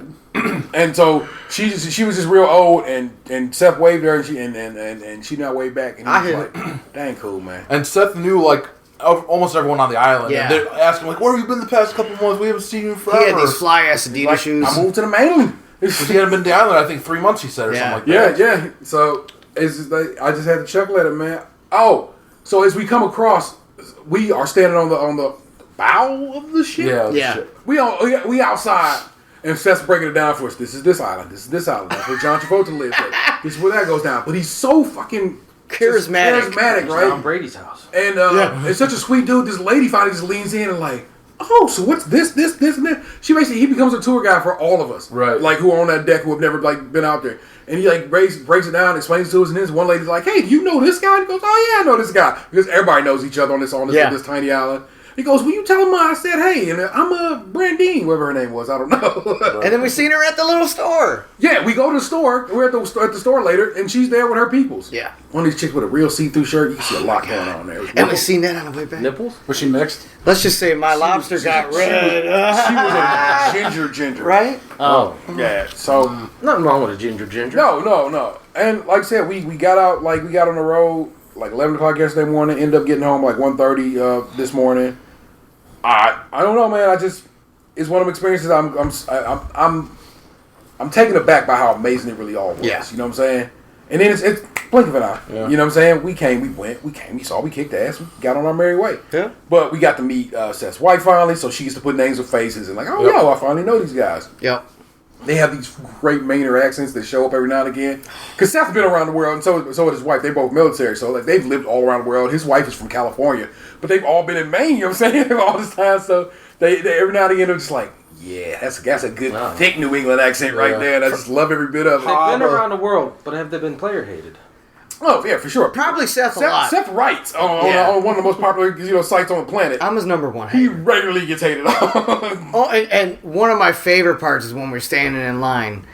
And so she was just real old, and Seth waved her, and she not waved back, and he was like, "Dang cool, man." And Seth knew like almost everyone on the island. Yeah. And they're asking like, "Where have you been the past couple months? We haven't seen you He forever." had these fly ass Adidas Like, shoes. I moved to the mainland. Because he hadn't been to the island, I think 3 months. He said or something like that. Yeah. So it's just like, I just had to chuckle at it, man. Oh, so as we come across, we are standing on the bow of the ship. Yeah. Shit. We outside, and Seth's breaking it down for us. This is this island. This is this island. That's where John Travolta lives. This is where that goes down. But he's so fucking Charismatic, right? Tom Brady's house. And it's such a sweet dude. This lady finally just leans in and like, oh, so what's this, and that? He becomes a tour guide for all of us, right? Like who are on that deck who have never like been out there. And he like breaks it down, explains to us, and then one lady's like, "Hey, do you know this guy?" And he goes, "Oh yeah, I know this guy," because everybody knows each other on this tiny island. He goes, "Will you tell him I said hey?" And I'm Brandine, whatever her name was, I don't know. And then we seen her at the little store. Yeah, we go to the store. We're at the store later, and she's there with her peoples. Yeah, one of these chicks with a real see-through shirt. You can see a lot going on there. And we seen that on the way back. Nipples? Was she mixed? Let's just say my lobster got red. She was a ginger, right? Oh, yeah. So nothing wrong with a ginger. No. And like I said, we got out we got on the road like 11 o'clock yesterday morning. Ended up getting home like 1:30 this morning. I don't know, man. It's one of them experiences. I'm taken aback by how amazing it really all was. Yeah. You know what I'm saying? And then it's blink of an eye. Yeah. You know what I'm saying? We came, we went, we saw, we kicked ass, we got on our merry way. Yeah. But we got to meet Seth's wife finally, so she gets to put names with faces and like, oh, Yep. yo, I finally know these guys. Yep. They have these great Mainer accents that show up every now and again. Because Seth's been around the world, and so is his wife. They're both military, so like they've lived all around the world. His wife is from California, but they've all been in Maine. You know what I'm saying? All this time, so they every now and again they're just like, yeah, that's a good thick New England accent right there. And I just love every bit of it. They've been around the world, but have they been player hated? Oh yeah, for sure. Probably Seth a lot. Seth writes on one of the most popular sites on the planet. I'm his number one He hater. regularly gets hated on. Oh, and one of my favorite parts is when we're standing in line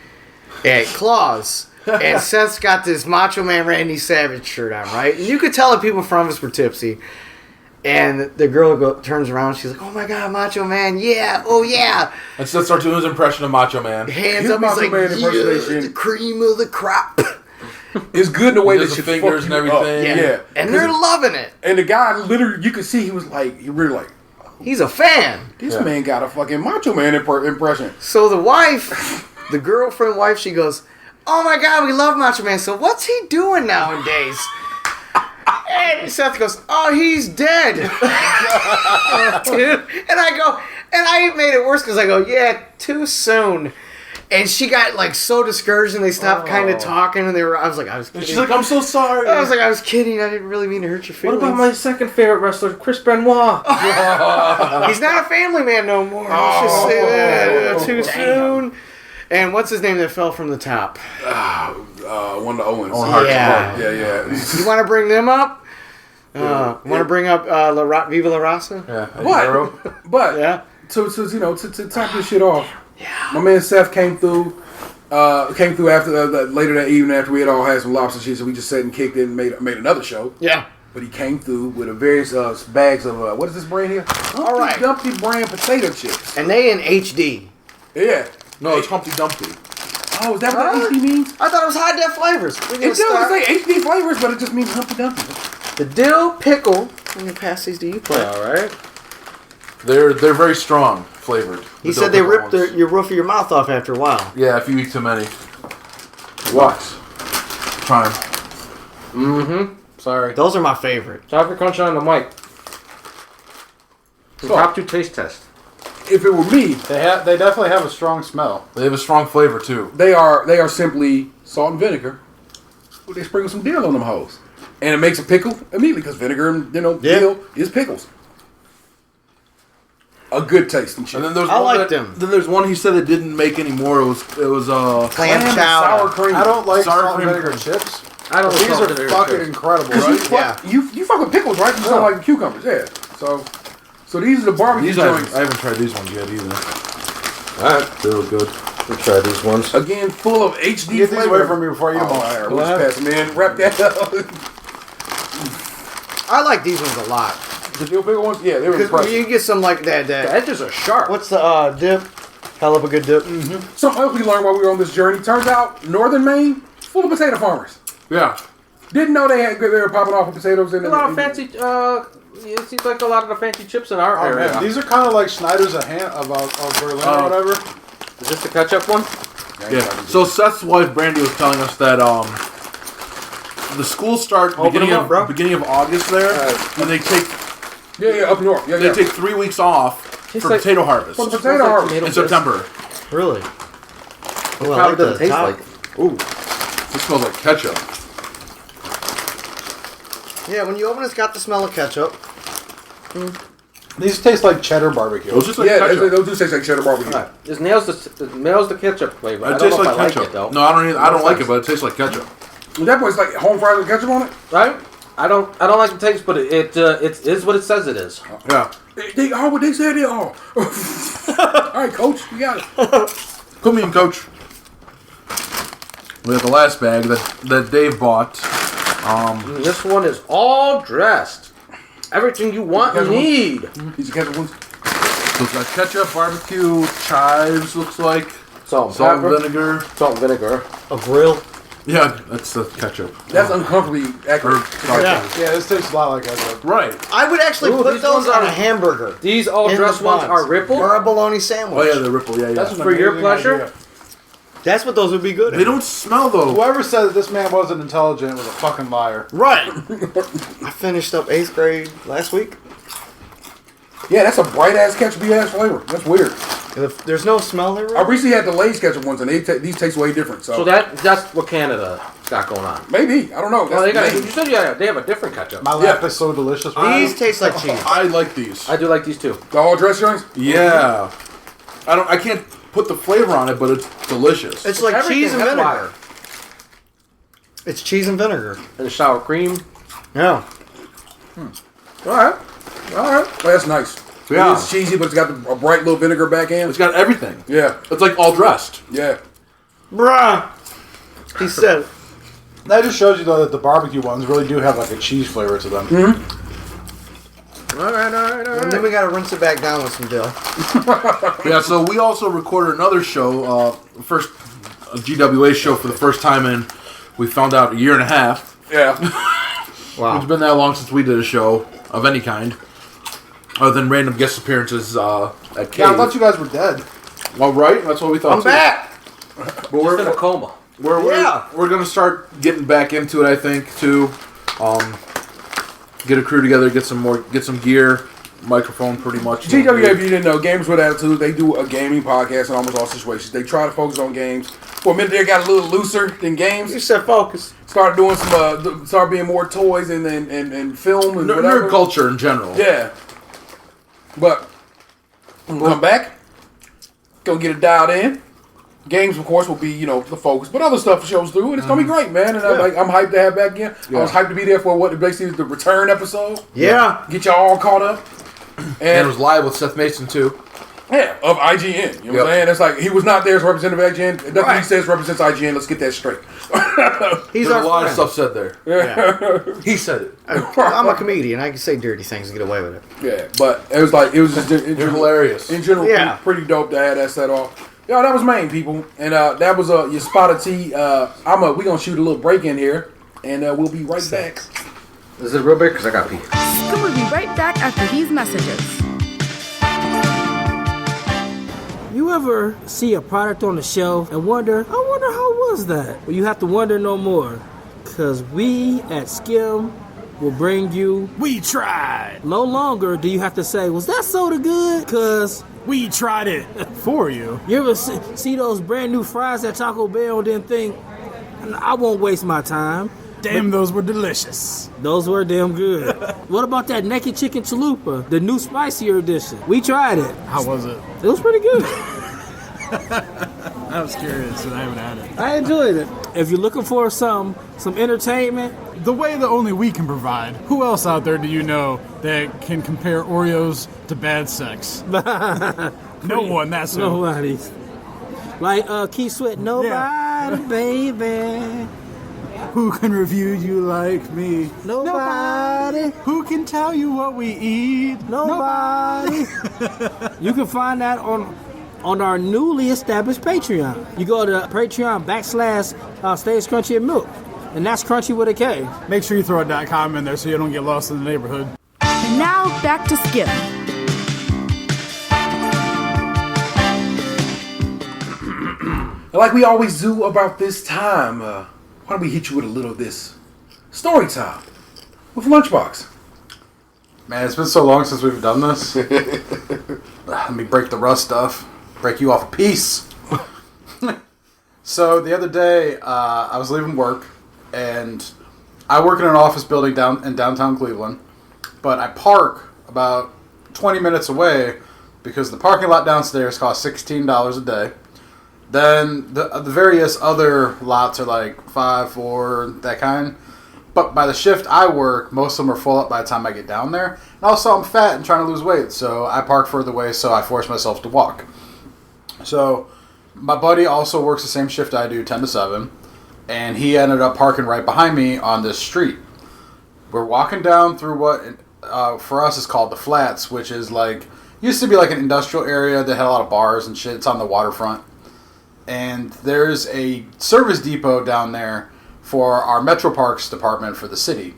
at Claus, and Seth's got this Macho Man Randy Savage shirt on, right? And you could tell that people in front of us were tipsy. And the girl turns around, she's like, "Oh my God, Macho Man, yeah, oh yeah!" And Seth starts doing his impression of Macho Man. Hands His up, he's Macho like, Man "Yeah, impersonation. the cream of the crop." It's good in the way He that does she the fingers fuck and you up. everything. Yeah. And they're loving it. And the guy literally, you could see he really like, He's a fan. this man got a fucking Macho Man impression. So the wife, the girlfriend wife, she goes, "Oh my God, we love Macho Man. So what's he doing nowadays?" And Seth goes, "Oh, he's dead." Dude. And I made it worse because I go, "Yeah, too soon." And she got like so discouraged, and they stopped kind of talking, and I was kidding. And she's like, "I'm so sorry." I was kidding. I didn't really mean to hurt your What feelings. about my second favorite wrestler, Chris Benoit? He's not a family man no more. Let's just say that. Too soon. And what's his name that fell from the top? One of the Owens. Yeah. Yeah. You want to bring them up? Want to bring up Viva La Raza? Yeah. But Yeah. to top this shit off, my man Seth came through after later that evening after we had all had some lobster shit, so we just sat and kicked it and made another show. Yeah. But he came through with a various bags of what is this brand here? All right. Dumpty brand potato chips. And they in HD. Yeah. No, it's Humpty Dumpty. Oh, is that what HD means? I thought it was high def flavors. It does say HD flavors, but it just means Humpty Dumpty. The dill pickle. I'm gonna pass these to you, Clint. All right. They're very strong flavored. He The said they dill rip pickle ones. your roof of your mouth off after a while. Yeah, if you eat too many. Watch. Try 'em. Mm-hmm. Sorry. Those are my favorite. Chocolate crunch on the mic. Top 2 taste test. If it were me, They definitely have a strong smell. They have a strong flavor too. they are simply salt and vinegar. They sprinkle some dill on them hoes, and it makes a pickle immediately because vinegar and dill is pickles. A good tasting chip. And then there's I one like that- them. Then there's one he said that didn't make anymore. It was Clam Clam and chowder. sour cream. I don't like Sour salt and cream vinegar cream. chips. I don't These salt are and vinegar fucking chips. incredible, Because right? you fuck with pickles, right? You just don't like cucumbers, yeah. So these are the barbecue These I joints. haven't tried these ones yet either. Alright. They look good. We'll try these ones. Again, full of HD Get these flavor. away from me before I eat them all. All right, we'll just pass them in. Wrap that up. I like these ones a lot. The dill pickle ones, yeah, they were Because impressive. you get some like that. The edges are sharp. What's the dip? Hell of a good dip. Something else we learned while we were on this journey. Turns out, northern Maine, full of potato farmers. Yeah. Didn't know they were popping off with potatoes in A lot of fancy, it seems like a lot of the fancy chips in our Oh, area. man. These are kind of like Schneider's of Berlin or whatever. Is this the ketchup one? Yeah. So Seth's wife Brandy was telling us that the schools start beginning of August there, and they take up north. Yeah, they take 3 weeks off for potato harvest. For the potato harvest in September. Really? Well, probably doesn't taste like. Ooh, this smells like ketchup. Yeah, when you open it's got the smell of ketchup. These taste like cheddar barbecue. It was just like ketchup. those do taste like cheddar barbecue. Right. It nails the ketchup flavor. It I don't tastes know like if I ketchup. like it though. No, I don't like it, but it tastes like ketchup. That boy's like home fries with ketchup on it. Right? I don't like the taste, but it is what it says it is. Yeah. They are what they said they are. All right, coach, you got it. Come in, coach. We have the last bag that Dave bought. This one is all dressed. Everything you want and need. These are ketchup ones. So it's got ketchup, barbecue, chives, looks like. Salt Salt and and vinegar. Salt and vinegar. A grill. Yeah, that's the ketchup. That's uncomfortably accurate. Yeah. Yeah, this tastes a lot like ketchup. Right. I would actually Ooh, put these those ones on are- a hamburger. These all In dressed the ones buns. are ripple. Or a bologna sandwich. Oh yeah, the ripple. Yeah, yeah. That's an For your amazing pleasure? idea. That's what those would be good They at. don't smell though. Whoever said that this man wasn't intelligent was a fucking liar. Right. I finished up 8th grade last week. Yeah, that's a bright ass ketchup ass flavor. That's weird. There's no smell there. I recently had the Lay's ketchup ones, and these taste way different. So, So that's what Canada got going on. maybe I don't know. Well, That's you said they have a different ketchup. My lap is so delicious. These taste like cheese. I like these. I do like these too. the all dress joints. Yeah. I can't put the flavor on it, but it's delicious. It's like Everything cheese and has vinegar. water. It's cheese and vinegar. And sour cream. Yeah. All right. Well, that's nice. Yeah. It's cheesy, but it's got a bright little vinegar back end. It's got everything. Yeah, It's like all dressed. yeah. Bruh. He said it. That just shows you though that the barbecue ones really do have like a cheese flavor to them. All right. And then we gotta rinse it back down with some dill. Yeah, so we also recorded another show, first GWA show for the first time in, we found out, a year and a half. Yeah. It's been that long since we did a show of any kind, other than random guest appearances at Cave. Yeah, I thought you guys were dead. Well, right? That's what we thought. I'm back. But Just in a coma. we're gonna start getting back into it, I think, too. Get a crew together, get some gear, microphone, pretty much. GWA, if you didn't know, Gamers with Attitude, they do a gaming podcast in almost all situations. They try to focus on games. For a minute, they got a little looser than games. You said focus. Started doing some, started being more toys and film and whatever. Nerd culture in general. Yeah. But we'll come back, go get it dialed in. Games, of course, will be, the focus. But other stuff shows through, and it's going to be great, man. And I'm hyped to have back again. I was hyped to be there for what basically is the return episode. Yeah. Get y'all all caught up. And it was live with Seth Mason, too. Yeah, of IGN. You know what I'm saying? It's like, he was not there as representative of IGN. It doesn't he says represents IGN. Let's get that straight. He's There's our a lot of friend. stuff said there. Yeah. He said it. I'm a comedian. I can say dirty things and get away with it. Yeah, but it was just You're hilarious. in general, Yeah. pretty dope to have that set off. Yo, that was Maine, people. And that was your spotted tea. We going to shoot a little break in here, and we'll be right back. Is it real big? Because I got pee. Scum will be right back after these messages. You ever see a product on the shelf and wonder how was that? Well, you have to wonder no more, because we at Skim will bring you We tried. no longer do you have to say, was that soda good? Because We tried it for you. you ever see those brand new fries at Taco Bell and then think, I won't waste my time. Damn, those were delicious. Those were damn good. What about that naked chicken chalupa, the new spicier edition? We tried it. How was it? It was pretty good. I was curious, and I haven't had it. I enjoyed it. If you're looking for some entertainment, The way that only we can provide, who else out there do you know that can compare Oreos to bad sex? No one, that's who. nobody. Like Keith Sweat, nobody, baby. Who can review you like me? Nobody. Who can tell you what we eat? Nobody. You can find that on our newly established Patreon. You go to Patreon / Stage Crunchy and Milk. And that's Crunchy with a K. Make sure you throw a .com in there so you don't get lost in the neighborhood. And now back to Skim. And like we always do about this time, why don't we hit you with a little of this story time with Lunchbox? Man, it's been so long since we've done this. Let me break the rust stuff. Break you off a piece. So the other day, I was leaving work, and I work in an office building in downtown Cleveland, but I park about 20 minutes away because the parking lot downstairs costs $16 a day. Then the various other lots are like $5, $4, that kind. But by the shift I work, most of them are full up by the time I get down there. And also I'm fat and trying to lose weight, so I park further away, so I force myself to walk. So my buddy also works the same shift I do, 10 to 7, and he ended up parking right behind me on this street. We're walking down through what for us is called the Flats, which is like, used to be like an industrial area that had a lot of bars and shit. It's on the waterfront. And there's a service depot down there for our Metro Parks department for the city.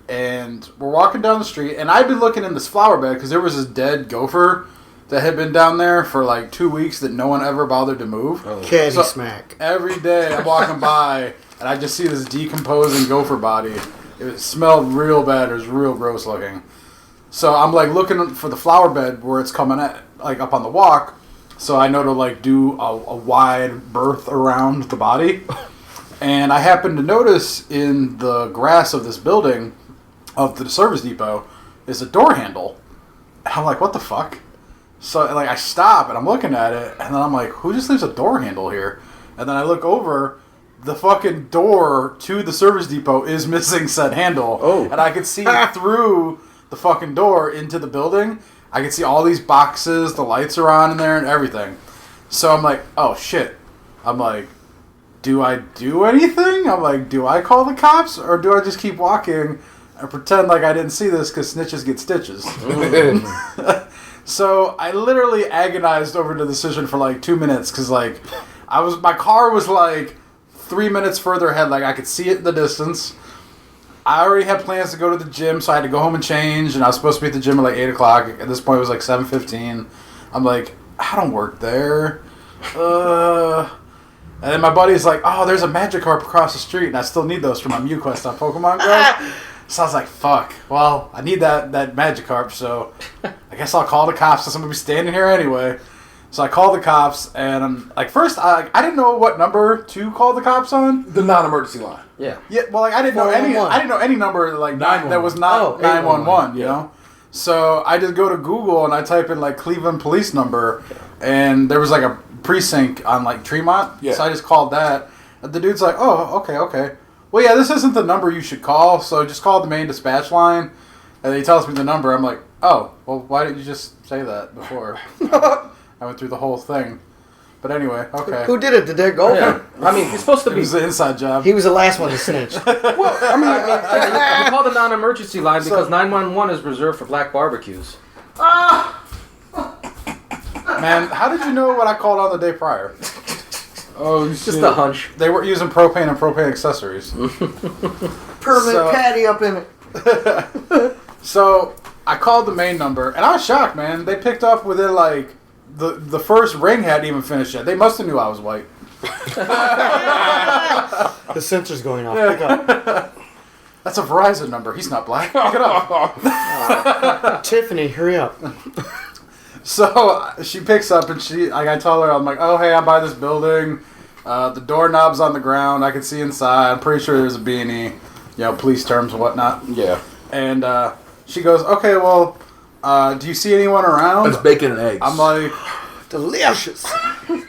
And we're walking down the street, and I've been looking in this flower bed because there was this dead gopher that had been down there for like 2 weeks that no one ever bothered to move. Caddy smack. Every day I'm walking by, and I just see this decomposing gopher body. It smelled real bad. It was real gross looking. So I'm like looking for the flower bed where it's coming at, like up on the walk. So I know to like do a wide berth around the body. And I happened to notice in the grass of this building, of the service depot, is a door handle. And I'm like, what the fuck? So like I stop and I'm looking at it, and then I'm like, who just leaves a door handle here? And then I look over, the fucking door to the service depot is missing said handle. Oh. And I could see through the fucking door into the building. I can see all these boxes, the lights are on in there and everything. So I'm like, oh shit. I'm like, do I do anything? I'm like, do I call the cops or do I just keep walking and pretend like I didn't see this because snitches get stitches? So I literally agonized over the decision for like 2 minutes because like my car was like 3 minutes further ahead. Like I could see it in the distance. I already had plans to go to the gym, so I had to go home and change, and I was supposed to be at the gym at like 8 o'clock. At this point, it was like 7:15. I'm like, I don't work there. And then my buddy's like, oh, there's a Magikarp across the street, and I still need those for my Mew Quest on Pokemon Go. So I was like, fuck. Well, I need that Magikarp, so I guess I'll call the cops since I'm going to be standing here anyway. So I called the cops, and I'm like, first, I didn't know what number to call the cops on. The non-emergency line. Yeah. Yeah, well, like I didn't know any number like that was not 911. You know, so I just go to Google and I type in like Cleveland police number, and there was like a precinct on like Tremont. Yeah. So I just called that. And the dude's like, oh, okay. Well, yeah, this isn't the number you should call, so just call the main dispatch line. And he tells me the number. I'm like, oh, well, why didn't you just say that before? I went through the whole thing. But anyway, okay. Who did it? Did that go? Yeah. I mean, he's supposed to It be. was an inside job. He was the last one to snitch. You call the non-emergency line because 911 is reserved for black barbecues. Man, how did you know what I called on the day prior? Oh, shit. Just a hunch. They were using propane and propane accessories. Permanent patty up in it. So I called the main number, and I was shocked, man. They picked up within like the first ring hadn't even finished yet. They must have knew I was white. The sensor's going off. Pick up. That's a Verizon number. He's not black. Pick it up. Tiffany, hurry up. So she picks up, and I tell her, I'm like, oh, hey, I'm by this building. The doorknob's on the ground. I can see inside. I'm pretty sure there's a beanie. Police terms and whatnot. Yeah. And she goes, okay, well, do you see anyone around? It's bacon and eggs. I'm like, Delicious. I'm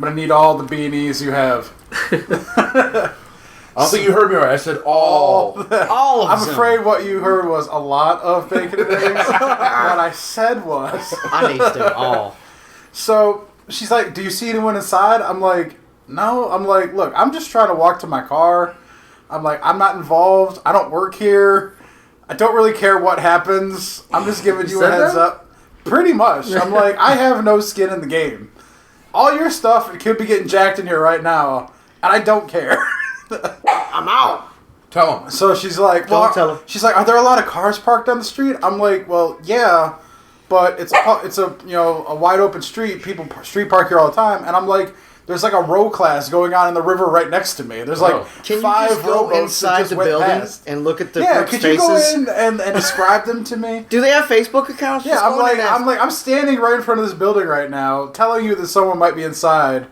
going to need all the beanies you have. I don't think you heard me right. I said all. All of I'm them. afraid what you heard was a lot of bacon and eggs. What I said was... I need them all. So she's like, do you see anyone inside? I'm like, no. I'm like, look, I'm just trying to walk to my car. I'm like, I'm not involved. I don't work here. I don't really care what happens. I'm just giving you a heads up. Pretty much. I'm like, I have no skin in the game. All your stuff could be getting jacked in here right now, and I don't care. I'm out. Tell him. So she's like, well, Don't tell him. she's like, are there a lot of cars parked on the street? I'm like, well, yeah, but it's a wide open street. People street park here all the time, and I'm like, There's like a row class going on in the river right next to me. There's like Can you 5 just go rowboats that inside just the went building past. and look at the Yeah, folks' could faces? you go in and describe them to me? Do they have Facebook accounts? Yeah, Just I'm go in and ask. I'm standing right in front of this building right now, telling you that someone might be inside,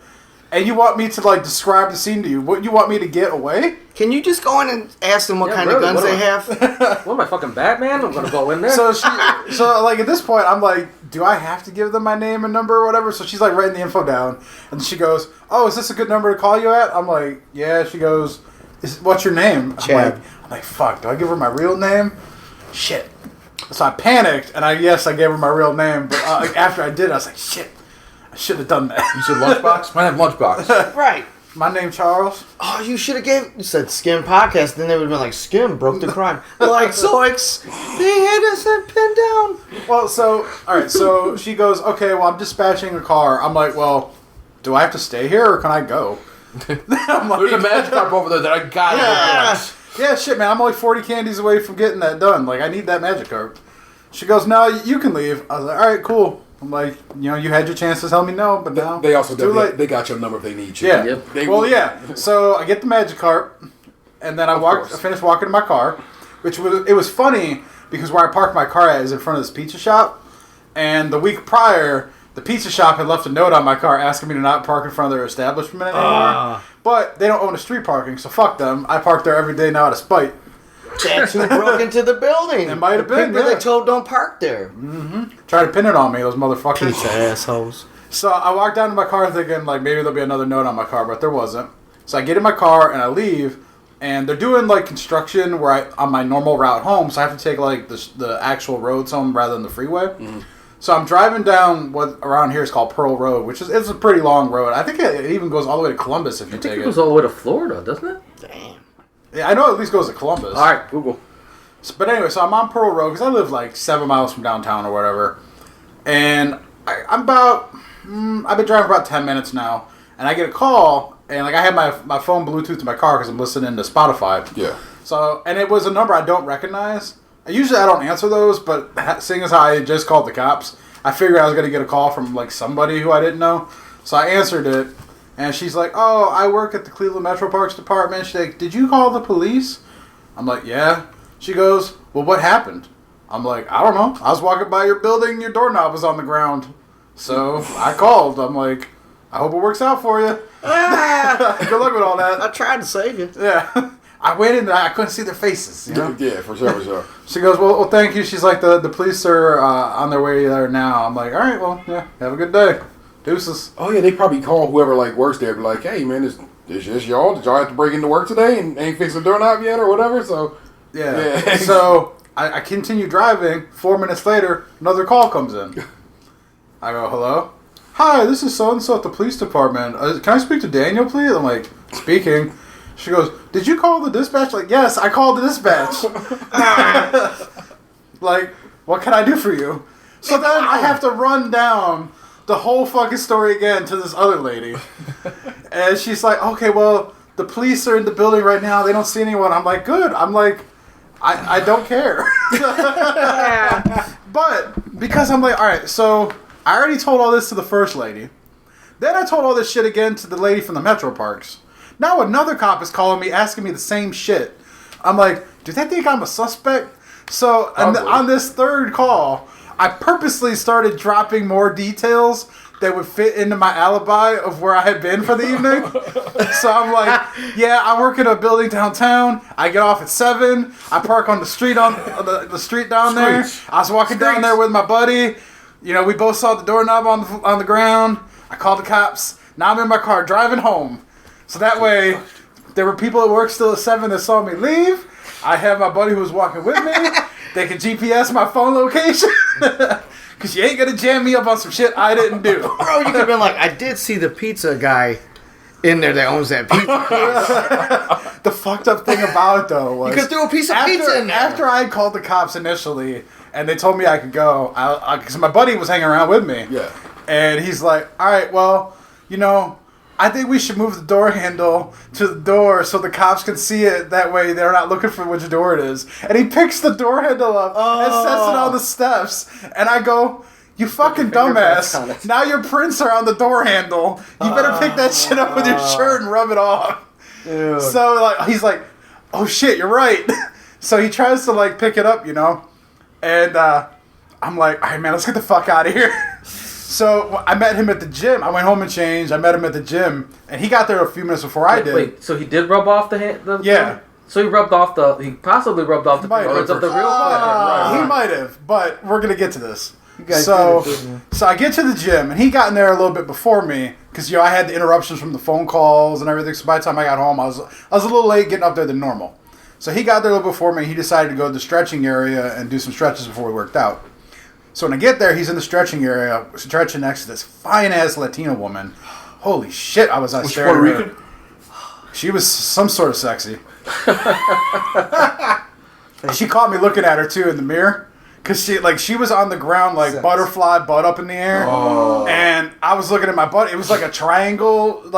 and you want me to like describe the scene to you. What, you want me to get away? Can you just go in and ask them what Yeah, kind really, of guns what they am have? What am I, fucking Batman? I'm gonna go in there. So like at this point, I'm like, do I have to give them my name and number or whatever? So she's like writing the info down, and she goes, "Oh, is this a good number to call you at?" I'm like, "Yeah." She goes, "What's your name?" Chad. I'm like, "Fuck, do I give her my real name?" Shit. So I panicked, and I gave her my real name, but after I did, I was like, "Shit, I should have done that." You said Lunchbox? Might have Lunchbox. Right. My name Charles. Oh, you should have you said Skim Podcast, then they would have been like, Skim broke the crime. Like, Zoix, they had us pinned down. Well, so, alright, so she goes, "Okay, well, I'm dispatching a car." I'm like, "Well, do I have to stay here or can I go?" I'm like, There's a Magikarp over there that I gotta go get. yeah, shit, man, I'm only 40 candies away from getting that done. Like, I need that Magikarp. She goes, "No, you can leave." I was like, "Alright, cool." I'm like, you had your chance to tell me no, but now They also it's too late. they got your number if they need you. Yeah. Yep. Yeah. So I get the Magikarp, and then I finished walking to my car, it was funny because where I parked my car at is in front of this pizza shop, and the week prior, the pizza shop had left a note on my car asking me to not park in front of their establishment anymore. But they don't own a street parking, so fuck them. I park there every day now out of spite. That's who broke into the building. It might have been, People yeah. they told don't park there. Try to pin it on me, those motherfuckers. Pizza assholes. So I walked down to my car thinking, like, maybe there'll be another note on my car, but there wasn't. So I get in my car and I leave, and they're doing, like, construction on my normal route home, so I have to take, like, the actual roads home rather than the freeway. Mm-hmm. So I'm driving down what around here is called Pearl Road, which it's a pretty long road. I think it even goes all the way to Columbus if you take it. It goes all the way to Florida, doesn't it? Damn. Yeah, I know it at least goes to Columbus. All right, Google. But anyway, so I'm on Pearl Road because I live like 7 miles from downtown or whatever. And I've been driving about 10 minutes now. And I get a call, and like I have my phone Bluetooth to my car because I'm listening to Spotify. Yeah. So, and it was a number I don't recognize. Usually I don't answer those, but seeing as how I just called the cops, I figured I was going to get a call from like somebody who I didn't know. So I answered it. And she's like, "Oh, I work at the Cleveland Metro Parks Department." She's like, "Did you call the police?" I'm like, "Yeah." She goes, "Well, what happened?" I'm like, "I don't know. I was walking by your building, your doorknob was on the ground. So I called." I'm like, "I hope it works out for you." Good luck with all that. I tried to save you. Yeah. I went in there, I couldn't see their faces. You know? Yeah, for sure. She goes, well, thank you. She's like, the police are on their way there now. I'm like, all right, well, yeah, have a good day. Deuces. Oh yeah, they probably call whoever like works there, be like, "Hey man, is this y'all? Did y'all have to break into work today and ain't fixed the doorknob yet or whatever?" So yeah. So I continue driving. 4 minutes later, another call comes in. I go, "Hello? Hi, this is so-and-so at the police department. Can I speak to Daniel, please?" I'm like, "Speaking." She goes, "Did you call the dispatch?" Like, "Yes, I called the dispatch." Like, "What can I do for you?" So then I have to run down the whole fucking story again to this other lady. And she's like, "Okay, well, the police are in the building right now. They don't see anyone." I'm like, "Good." I'm like, I don't care. But because I'm like, all right, so I already told all this to the first lady. Then I told all this shit again to the lady from the Metro Parks. Now another cop is calling me, asking me the same shit. I'm like, do they think I'm a suspect? So on this third call, I purposely started dropping more details that would fit into my alibi of where I had been for the evening. So I'm like, yeah, I work in a building downtown. I get off at 7. I park on the street the street down there. I was walking down there with my buddy. You know, we both saw the doorknob on the ground. I called the cops. Now I'm in my car driving home. So that way, there were people at work still at 7 that saw me leave. I have my buddy who was walking with me. They can GPS my phone location. Because you ain't going to jam me up on some shit I didn't do. Bro, you could have been like, I did see the pizza guy in there that owns that pizza place. The fucked up thing about it, though, was... You could throw a piece of pizza in there. After I called the cops initially, and they told me I could go, because my buddy was hanging around with me. Yeah. And he's like, all right, well, you know... I think we should move the door handle to the door so the cops can see it. That way they're not looking for which door it is. And he picks the door handle up and sets it on the steps. And I go, You fucking Put your fingerprints dumbass. on it. Now your prints are on the door handle. You better pick that shit up with your shirt and rub it off. Dude. So like he's like, oh shit, you're right. So he tries to like pick it up, and I'm like, all right, man, let's get the fuck out of here. So I met him at the gym. I went home and changed. I met him at the gym, and he got there a few minutes before I did. Wait, so he did rub off the hand? Yeah. So he possibly rubbed off the fingerprints of the real He foot. might have, but we're gonna get to this. guys So did it, I get to the gym, and he got in there a little bit before me because I had the interruptions from the phone calls and everything. So by the time I got home, I was a little late getting up there than normal. So he got there a little before me. He decided to go to the stretching area and do some stretches before we worked out. So when I get there, he's in the stretching area, stretching next to this fine-ass Latina woman. Holy shit, I was Was she staring Puerto at her. Rican? She was some sort of sexy. She caught me looking at her, too, in the mirror. Because she was on the ground like butterfly, butt up in the air. Oh. And I was looking at my butt. It was like a triangle. It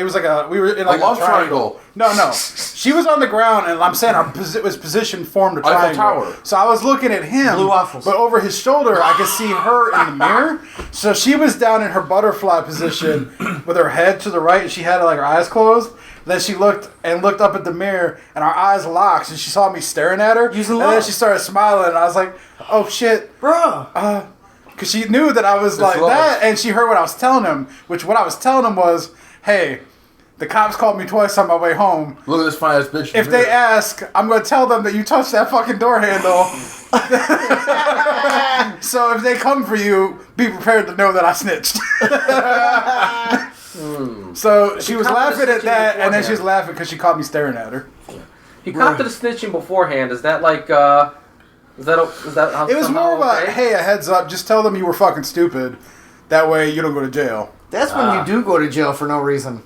was like we were in like A love triangle. No. She was on the ground, and I'm saying it was positioned formed a Eiffel triangle. Tower. So I was looking at him, Blue waffles. but over his shoulder, I could see her in the mirror. So she was down in her butterfly position with her head to the right, and she had like her eyes closed. Then she looked up at the mirror, and our eyes locked, and she saw me staring at her. And then she started smiling, and I was like, "Oh shit, bro." Because she knew that I was like love. that, and she heard what I was telling him. Which what I was telling him was, "Hey, the cops called me twice on my way home. Look at this fine ass bitch. If they ask, I'm going to tell them that you touched that fucking door handle. So if they come for you, be prepared to know that I snitched." So she was laughing at that, and then she was laughing because she caught me staring at her. He copped to the snitching beforehand. Is that like, is that how It was more of a, okay? hey, a heads up, just tell them you were fucking stupid. That way you don't go to jail. That's when you do go to jail for no reason.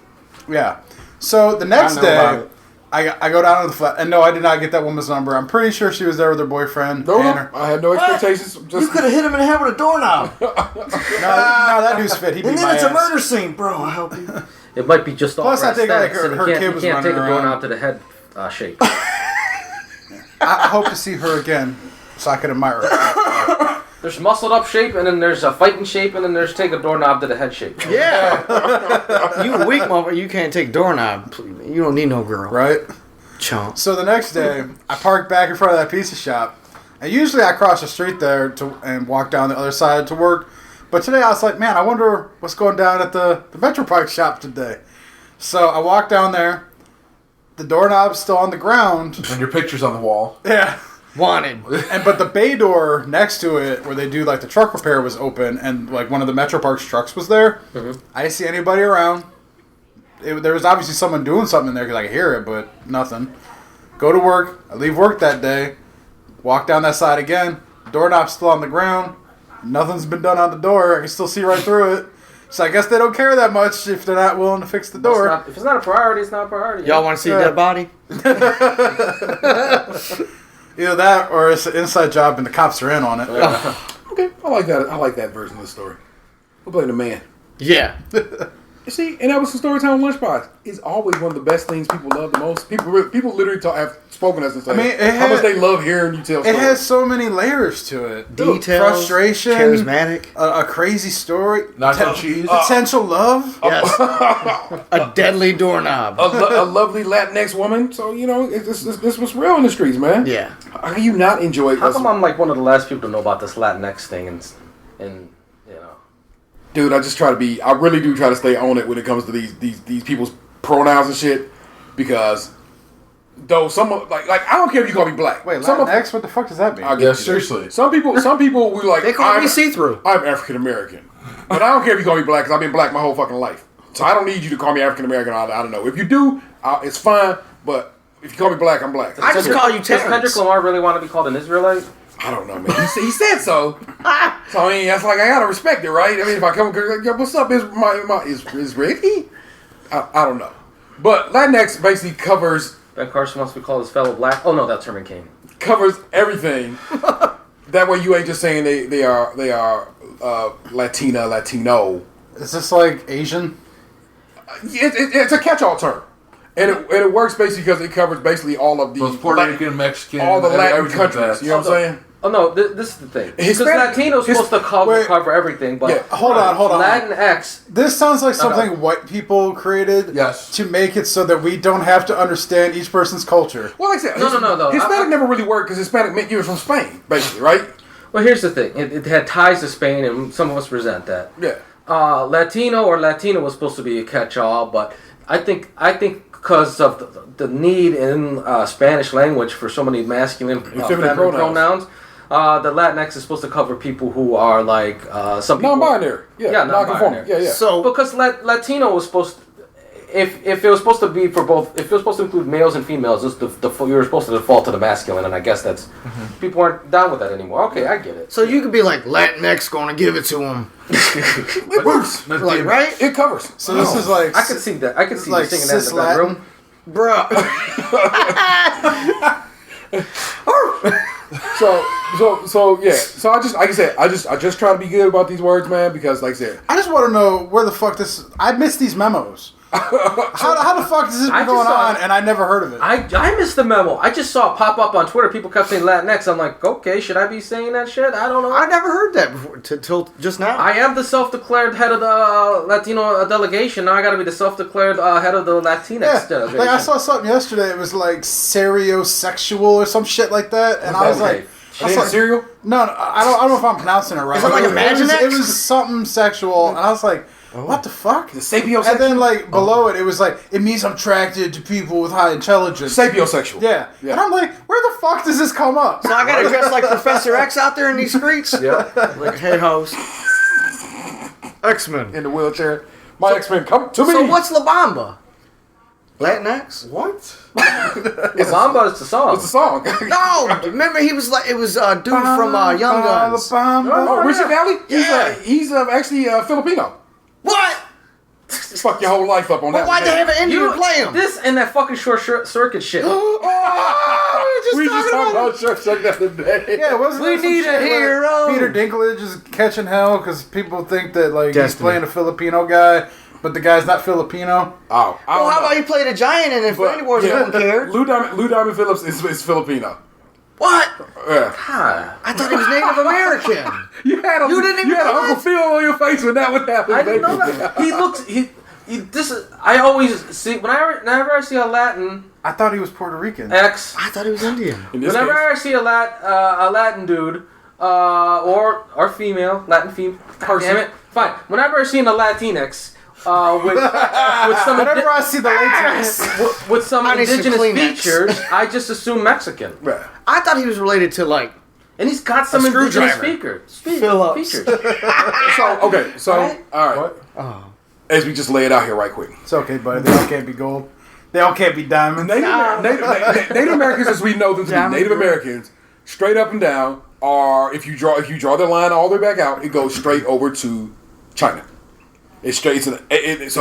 Yeah. So the next I know about day, it. I go down to the flat, and no, I did not get that woman's number. I'm pretty sure she was there with her boyfriend. No, and her, I had no expectations. Just You could have hit him in the head with a doorknob. no, that dude's fit. He beat And my then it's a ass. murder scene, bro. I'll help you. It might be just Plus, all I think, like, aesthetics, and her you kid can't, was you can't take a running doorknob around. to the head shape. I hope to see her again so I could admire her. There's muscled up shape, and then there's a fighting shape, and then there's take a doorknob to the head shape. Yeah. You a weak motherfucker. You can't take doorknob. You don't need no girl. Right? Chump. So the next day, I parked back in front of that pizza shop. And usually I cross the street there and walk down the other side to work. But today I was like, man, I wonder what's going down at the Metro Park shop today. So I walked down there. The doorknob's still on the ground. And your picture's on the wall. Yeah. Wanted. But the bay door next to it, where they do like the truck repair, was open, and like one of the Metro Parks trucks was there. Mm-hmm. I didn't see anybody around. There was obviously someone doing something in there because I could hear it, but nothing. Go to work. I leave work that day. Walk down that side again. Doorknob's still on the ground. Nothing's been done on the door. I can still see right through it. So I guess they don't care that much if they're not willing to fix the door. If it's not a priority, it's not a priority. Y'all want to see a dead body? Either that or it's an inside job and the cops are in on it. okay, I like that. I like that version of the story. We'll blame the man. Yeah. You see, and that was the story time Lunchbox. It's always one of the best things people love the most. People literally have spoken to us and say how much they love hearing you tell stories. It has so many layers to it. Details. Frustration. Charismatic. A crazy story. Nacho cheese. Potential love. Yes. A deadly doorknob. a lovely Latinx woman. So, this was real in the streets, man. Yeah. How can you not enjoy it? How come I'm like one of the last people to know about this Latinx thing and Dude, I really do try to stay on it when it comes to these people's pronouns and shit, because though some like I don't care if you call me black. Wait, some Latinx? What the fuck does that mean? I Yeah, guess seriously. Some people we like. They call me see-through. I'm African American, but I don't care if you call me black because I've been black my whole fucking life. So I don't need you to call me African American. I don't know. If you do, it's fine. But if you call me black, I'm black. I just call you Does Terrence. Kendrick Lamar really want to be called an Israelite? I don't know, man. He said so. So I mean, that's like I gotta respect it, right? I mean, if I come, what's up? Is Ricky? I don't know. But Latinx basically covers Ben Carson wants to be called his fellow black. Oh no, that's Herman Cain. Covers everything. That way, you ain't just saying they are Latina, Latino. Is this like Asian? It's a catch-all term. And it works basically because it covers basically all of the Both Puerto Rican, Mexican, all the Latin everything countries. like that. You know what I'm saying? Oh no, this is the thing. Because Hispanic- Latino's supposed to wait. cover everything, but Hold on. Latinx. This sounds like something white people created Yes. to make it so that we don't have to understand each person's culture. Well, like I said, No. Hispanic never really worked because Hispanic meant you were from Spain, basically, right? Well, here's the thing. It had ties to Spain, and some of us resent that. Yeah. Latino or Latina was supposed to be a catch-all, but I think because of the need in Spanish language for so many masculine feminine pronouns, the Latinx is supposed to cover people who are like some people, Non-binary. Yeah, non-conforming. Yeah. So because Latino was supposed to, if it was supposed to be for both, if it was supposed to include males and females, you were supposed to default to the masculine, and I guess that's people aren't down with that anymore. Okay, I get it. So you could be like, Latinx gonna give it to him. It works. Like, right? It covers. So this is like I could see that. I could see like you singing that in the cis-Latin? bedroom. Bruh. So yeah. So I just, like I said, I just try to be good about these words, man, because like I said, I just want to know where the fuck this. I missed these memos. How the fuck has this been going on? And I never heard of it. I missed the memo. I just saw it pop up on Twitter. People kept saying Latinx. I'm like, okay, should I be saying that shit? I don't know. I never heard that before till just now. I am the self-declared head of the Latino delegation. Now I got to be the self-declared head of the Latinx delegation. Like I saw something yesterday. It was like seriosexual or some shit like that, and I was like, cereal? No, I don't know if I'm pronouncing it right. Is it like Imaginex? It was something sexual, and I was like, what the fuck? The sapiosexual? And then like below it was like, it means I'm attracted to people with high intelligence. Sapiosexual. Yeah. And I'm like, where the fuck does this come up? So I gotta dress like Professor X out there in these streets? Yeah. Like, hey, host. X-Men. In the wheelchair. My X-Men, come to me. So what's La Bamba? Latinx? What? It's Bamba is the song. It's a song. No! Remember he was like, it was a dude from Young Guns. Oh, Richard Valley? Yeah. He's actually Filipino. What? Fuck your whole life up on that. Why'd they have an Indian play him? This and that fucking short circuit shit. We just talked about Short Circuit the other day. Yeah, wasn't We there some need shit a where hero. Peter Dinklage is catching hell because people think that like he's Destiny. playing a Filipino guy, but the guy's not Filipino. Oh, I don't Well, how know. about you played a giant in Infinity Wars? No one cared. Lou Diamond Phillips is Filipino. What? Yeah. God. I thought he was Native American. You had You didn't even had know Uncle that? Phil on your face when that would happen. I didn't know that. He looks. This is. I always see whenever I see a Latin I thought he was Puerto Rican. X. I thought he was Indian. In this Whenever case, I see a Latin dude, or female, Latin female, damn it, fine. Whenever I see a Latinx, with some Whenever I see the latex, with some I need some indigenous Kleenex. features, I just assume Mexican. right. I thought he was related to like. And he's got some A indigenous screwdriver. features. So all right. Oh. As we just lay it out here right quick. it's okay, buddy. They all can't be gold. They all can't be diamonds. Native Americans, as we know them to be, Native Americans, straight up and down, are if you draw the line all the way back out, it goes straight over to China. It's straight to it's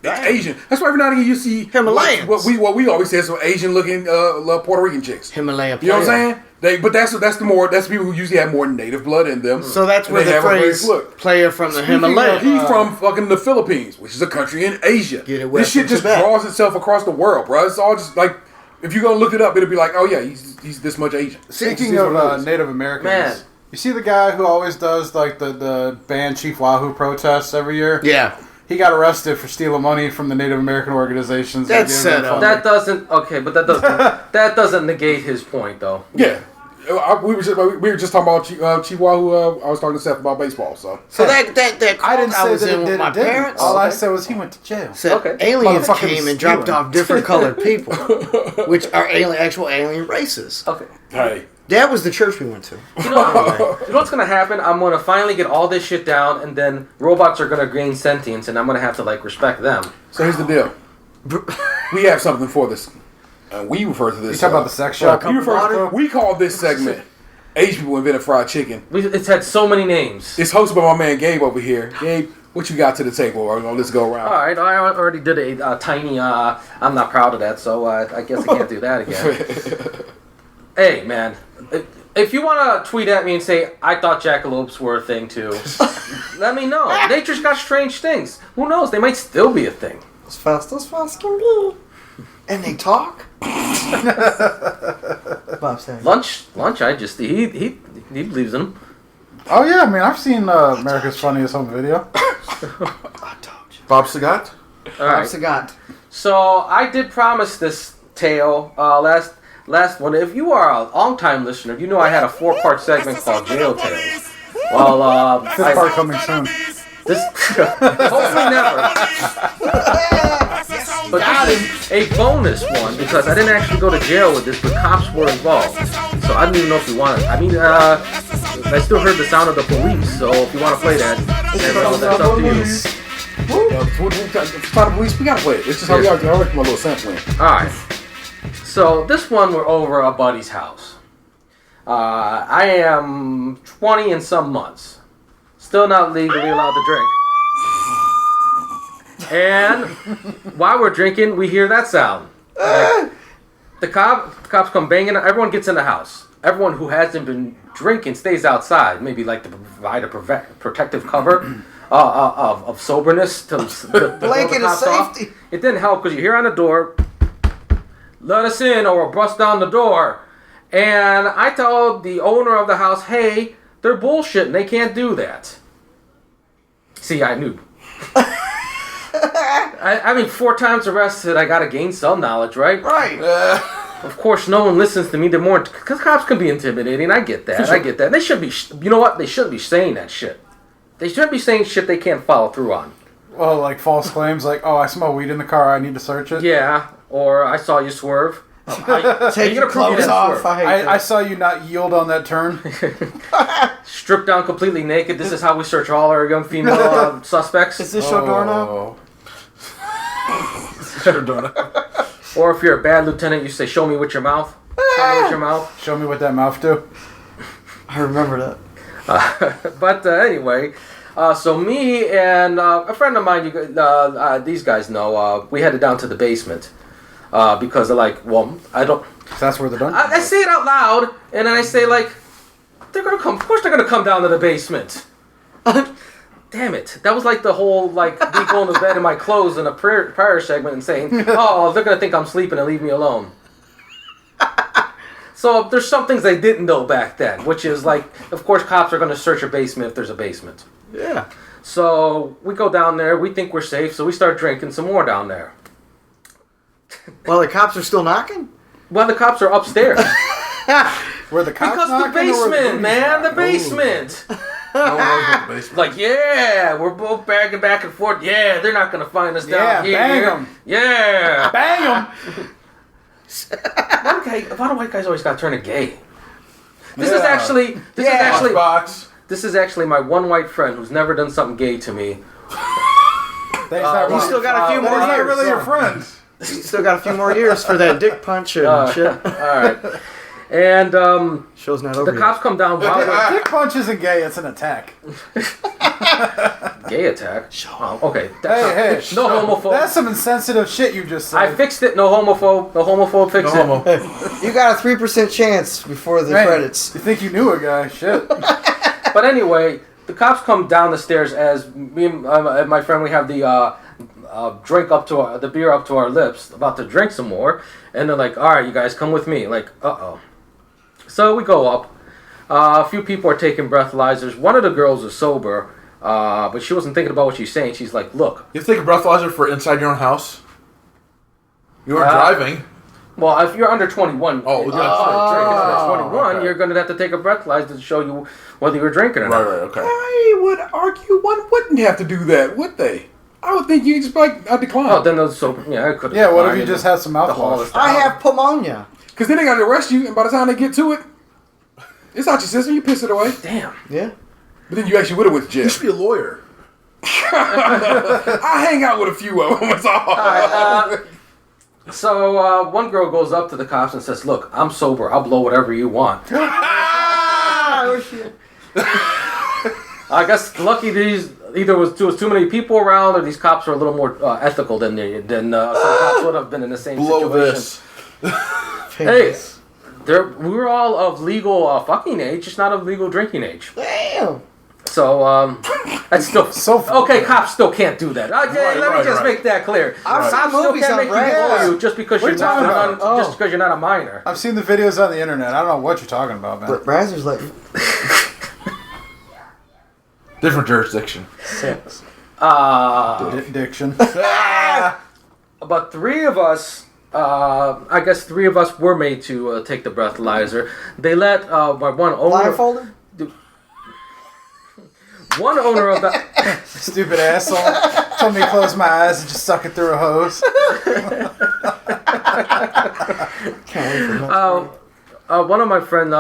Asian. That's why every now and again you see Himalayans. What we always say is some Asian looking Puerto Rican chicks. Himalaya. You know what I'm saying? But that's people who usually have more native blood in them. So that's And where they the have a very phrase look. "player from the Himalaya." He's from fucking the Philippines, which is a country in Asia. Get it west This shit from just Tibet. draws itself across the world, bro. It's all just like if you're gonna look it up, it'll be like, oh yeah, he's this much Asian. Speaking of Native Americans, Man. you see the guy who always does like the band Chief Wahoo protests every year? Yeah. He got arrested for stealing money from the Native American organizations. That's that give them set up. funding. That doesn't but that doesn't negate his point though. Yeah. We were just talking about Chief Wahoo. I was talking to Seth about baseball. So that I didn't say was that in it with did. my It didn't. parents. All I said was he went to jail. said Okay. aliens Motherfucker came was and dropped stealing. off different colored people, which are actual alien races. Okay. hey, That was the church we went to. You know what's gonna happen? I'm gonna finally get all this shit down, and then robots are gonna gain sentience, and I'm gonna have to like respect them. so here's the deal. We have something for this, and we refer to this. You talking about the sex shop? We call this segment "Asian People Invented Fried Chicken." It's had so many names. It's hosted by my man Gabe over here. Gabe, what you got to the table? Let's go around. All right, I already did a tiny. I'm not proud of that, so I guess I can't do that again. Hey, man, if you want to tweet at me and say I thought jackalopes were a thing too, let me know. Nature's got strange things. Who knows? They might still be a thing. As fast can be. And they talk. But Bob saying? Lunch. He believes in him. Oh yeah, I mean I've seen America's Funniest Home Video. Bob Sagat? All right. Sagat. So I did promise this tale last one. If you are a long-time listener, you know I had a 4-part segment called Jail Tales. Well, Fifth part coming soon. this hopefully never. But this is a bonus one because I didn't actually go to jail with this, but cops were involved. So I didn't even know if you wanted. I mean, I still heard the sound of the police. So if you want to play that, that's up to you. We gotta play it. It's just how we are. I like my little sampling. Alright. So this one we're over a buddy's house. I am 20 and some months. Still not legally allowed to drink. And while we're drinking, we hear that sound. Like, the cops come banging. Everyone gets in the house. Everyone who hasn't been drinking stays outside. Maybe like to provide a protective cover. Of soberness to Blanket of safety. It didn't help because you hear on the door, let us in or we'll bust down the door. And I told the owner of the house, hey, they're bullshitting. They can't do that. See, I knew. I mean, 4 times arrested, I got to gain some knowledge, right? Right. Of course, no one listens to me. They're more, because cops can be intimidating. I get that. I get that. They should be, you know what? They shouldn't be saying that shit. They shouldn't be saying shit they can't follow through on. Well, like false claims, like, oh, I smell weed in the car, I need to search it. Yeah, or I saw you swerve. Take your clothes off. I saw you not yield on that turn. Stripped down completely naked. This is how we search all our young female suspects. Is this your doorknob? Or if you're a bad lieutenant, you say, show me with your mouth. Show me with your mouth. Show me what that mouth do. I remember that. But anyway, so me and a friend of mine, these guys know, we headed down to the basement because they're like, well, I don't. So that's where they're done. I say it out loud, and then I say like, they're gonna come. Of course, they're gonna come down to the basement. Damn it! That was like the whole like me going to bed in my clothes in a prior segment and saying, oh, they're gonna think I'm sleeping and leave me alone. So there's some things I didn't know back then, which is like, of course, cops are going to search a basement if there's a basement. Yeah. So we go down there. We think we're safe, so we start drinking some more down there. Well, the cops are still knocking? Well, the cops are upstairs. Where the cops because the knocking or basement, man, the basement. No one knows about the basement. Like, yeah, we're both bagging back and forth. Yeah, they're not going to find us down here. Bang them. Yeah. Bang them. Why do white guys always got to turn it gay? This is actually Lunchbox. this is actually my one white friend who's never done something gay to me. You still got a few more They're not years. really your friends. You still got a few more years for that dick punch and shit. All right, and Show's not over the cops come down while we're Dick punch isn't gay, it's an attack. gay attack. Oh, okay, Hey, no homophobe. That's some insensitive shit you just said. I fixed it. No homophobe. No homophobe. Fixed No it. homo. You got a 3% chance before the Man, credits. You think you knew a guy? Shit. But anyway, the cops come down the stairs as me and my friend, we have the drink up to the beer up to our lips, about to drink some more, and they're like, "All right, you guys, come with me." Like, uh-oh. So we go up. A few people are taking breathalyzers. One of the girls is sober, but she wasn't thinking about what she's saying. She's like, "Look." You have to take a breathalyzer for inside your own house? You weren't driving. Well, if you're under 21, Oh, if yeah, you're under 21, okay. you're going to have to take a breathalyzer to show you whether you were drinking or not. Right, okay. I would argue one wouldn't have to do that, would they? I would think you just like a decline. Oh, then those sober. Yeah, I could. Yeah, what if you just had some the whole mouthwash? I have pneumonia. Because then they got to arrest you, and by the time they get to it, it's out your system. You piss it away. Damn. Yeah. But then you actually would have went to jail. You should be a lawyer. I hang out with a few of them. That's all. So one girl goes up to the cops and says, "Look, I'm sober. I'll blow whatever you want." I guess lucky these either was too many people around, or these cops are a little more ethical than some cops would have been in the same Blow situation. this. Hey, we were all of legal fucking age, just not of legal drinking age. Damn. So, that's still okay. Cops still can't do that. Okay, let me just make that clear. I've seen Cops still movies can't on make you Brad. blow you just because you're not a minor. I've seen the videos on the internet. I don't know what you're talking about, man. But Brazzers like Different jurisdiction. sex. Diction. But three of us, I guess three of us were made to take the breathalyzer. They let one owner. Blindfolded? One owner of the Stupid asshole. Told me to close my eyes and just suck it through a hose. one of my friend,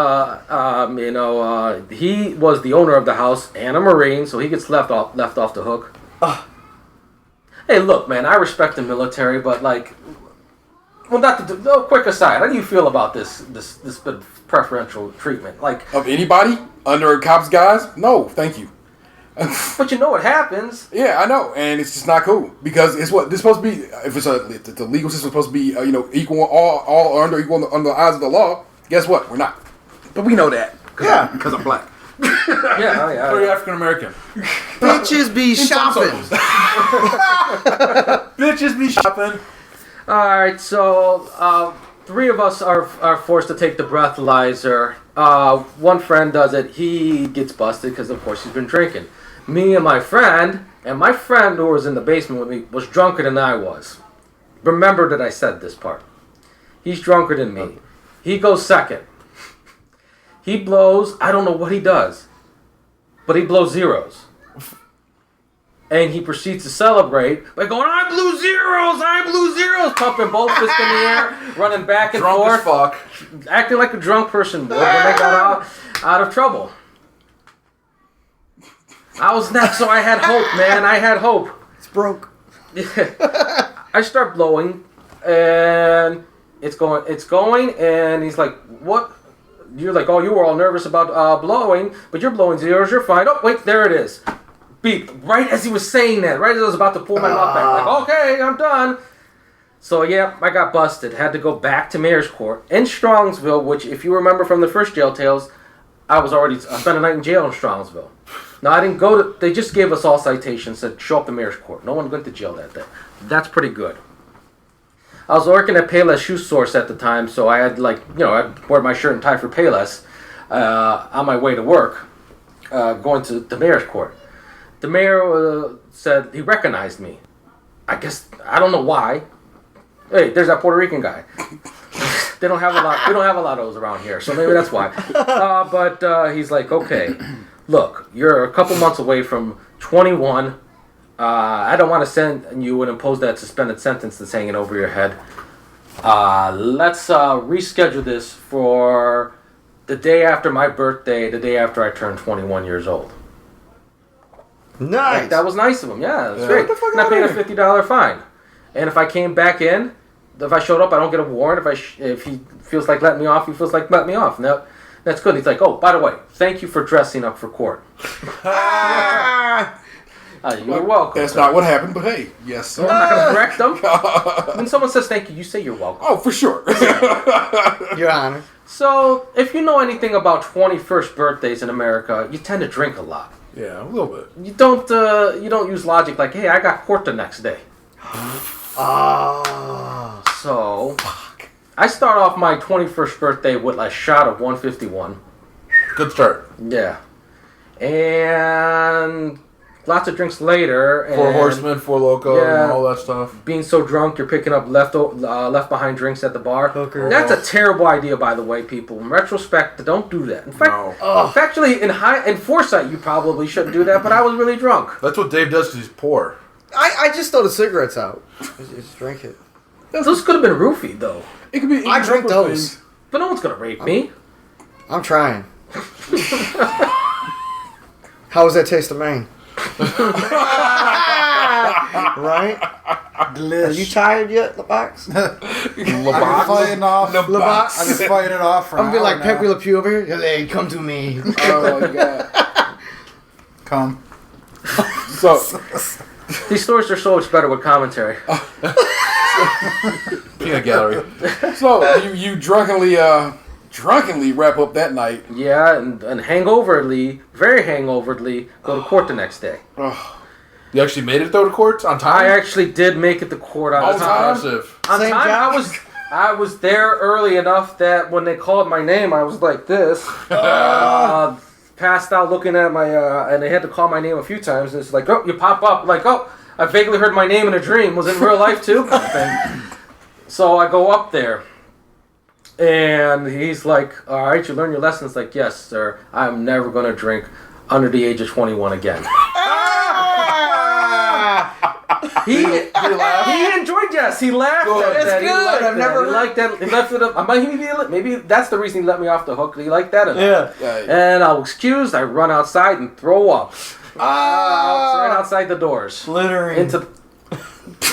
he was the owner of the house and a Marine, so he gets left off the hook. Hey, look, man, I respect the military, but like, well, quick aside, how do you feel about this bit of preferential treatment? Like, Of anybody under a cop's guise? No, thank you. but you know what happens. Yeah, I know, and it's just not cool because it's what this supposed to be. If the legal system is supposed to be, equal, all are under equal under the eyes of the law. Guess what? We're not. But we know that. Because I'm black. Yeah. Or you're African American. Bitches be shopping. Bitches be shopping. All right, so three of us are forced to take the breathalyzer. One friend does it. He gets busted because, of course, he's been drinking. Me and my friend who was in the basement with me was drunker than I was. Remember that I said this part. He's drunker than me. He goes second. He blows, I don't know what he does, but he blows zeros. And he proceeds to celebrate by going, I blew zeros, pumping both fists in the air, running back and Drunk as forth, fuck. acting like a drunk person would when they got out of trouble. I was next, so I had hope, man. I had hope. It's broke. I start blowing, and it's going, and he's like, what? You're like, oh, you were all nervous about blowing, but you're blowing zeros, you're fine. Oh, wait, there it is. Beep. Right as he was saying that, right as I was about to pull my mouth back, like, okay, I'm done. So, yeah, I got busted. Had to go back to Mayor's Court in Strongsville, which, if you remember from the first Jail Tales, I spent a night in jail in Strongsville. Now, I didn't go to, they just gave us all citations, said, show up to Mayor's Court. No one went to jail that day. That's pretty good. I was working at Payless Shoe Source at the time, so I had, I'd wear my shirt and tie for Payless on my way to work, going to the Mayor's Court. The mayor said he recognized me. I guess, I don't know why. Hey, there's that Puerto Rican guy. We don't have a lot of those around here, so maybe that's why. But he's like, okay, look, you're a couple months away from 21. I don't want to send you and impose that suspended sentence that's hanging over your head. Let's reschedule this for the day after my birthday, the day after I turn 21 years old. Nice. Like, that was nice of him. Yeah, it was great. And I paid a $50 fine. And if I came back in, if I showed up, I don't get a warrant. If he feels like letting me off, he feels like letting me off. No, that's good. He's like, oh, by the way, thank you for dressing up for court. You're welcome. That's not what happened, but hey, yes. I'm not going to correct them. When someone says thank you, you say you're welcome. Oh, for sure. Your Honor. So, if you know anything about 21st birthdays in America, you tend to drink a lot. Yeah, a little bit. You don't use logic like, hey, I got court the next day. So, I start off my 21st birthday with a shot of 151. Good start. Yeah. And lots of drinks later. And Four Horsemen, Four Loko, and all that stuff. Being so drunk, you're picking up left behind drinks at the bar. Hooker. That's a terrible idea, by the way, people. In retrospect, don't do that. In fact, factually, in foresight, you probably shouldn't do that, but I was really drunk. That's what Dave does because he's poor. I just throw the cigarettes out. Just drink it. Those could have been roofied, though. It could be. I drink those. But no one's going to rape me. I'm trying. How was that taste of Maine? Right? Delish. Are you tired yet, LaBox? I've been fighting off. LaBox? I've been fighting it off for an I'm gonna be hour like Pepe now. Le Pew over here. Hey, come to me. Oh my god. Come. So These stories are so much better with commentary. Peanut gallery. So you drunkenly drunkenly wrap up that night. Yeah, and very hangoverly, go to court the next day. You actually made it though to court on time? I actually did make it to court on time. Impressive. On Same time, job? I was there early enough that when they called my name, I was like this, passed out looking at my, and they had to call my name a few times. And it's like, oh, you pop up, like, oh, I vaguely heard my name in a dream. Was it in real life too? So I go up there, and he's like, all right, you learned your lessons. Like, yes, sir. I'm never gonna drink under the age of 21 again. He enjoyed. Yes, he laughed at That's that. good. I've never He liked that. He left it up. Maybe that's the reason he let me off the hook. He liked that enough. Yeah. And I was excused. I run outside and throw up. Right outside the doors. Littering. Into.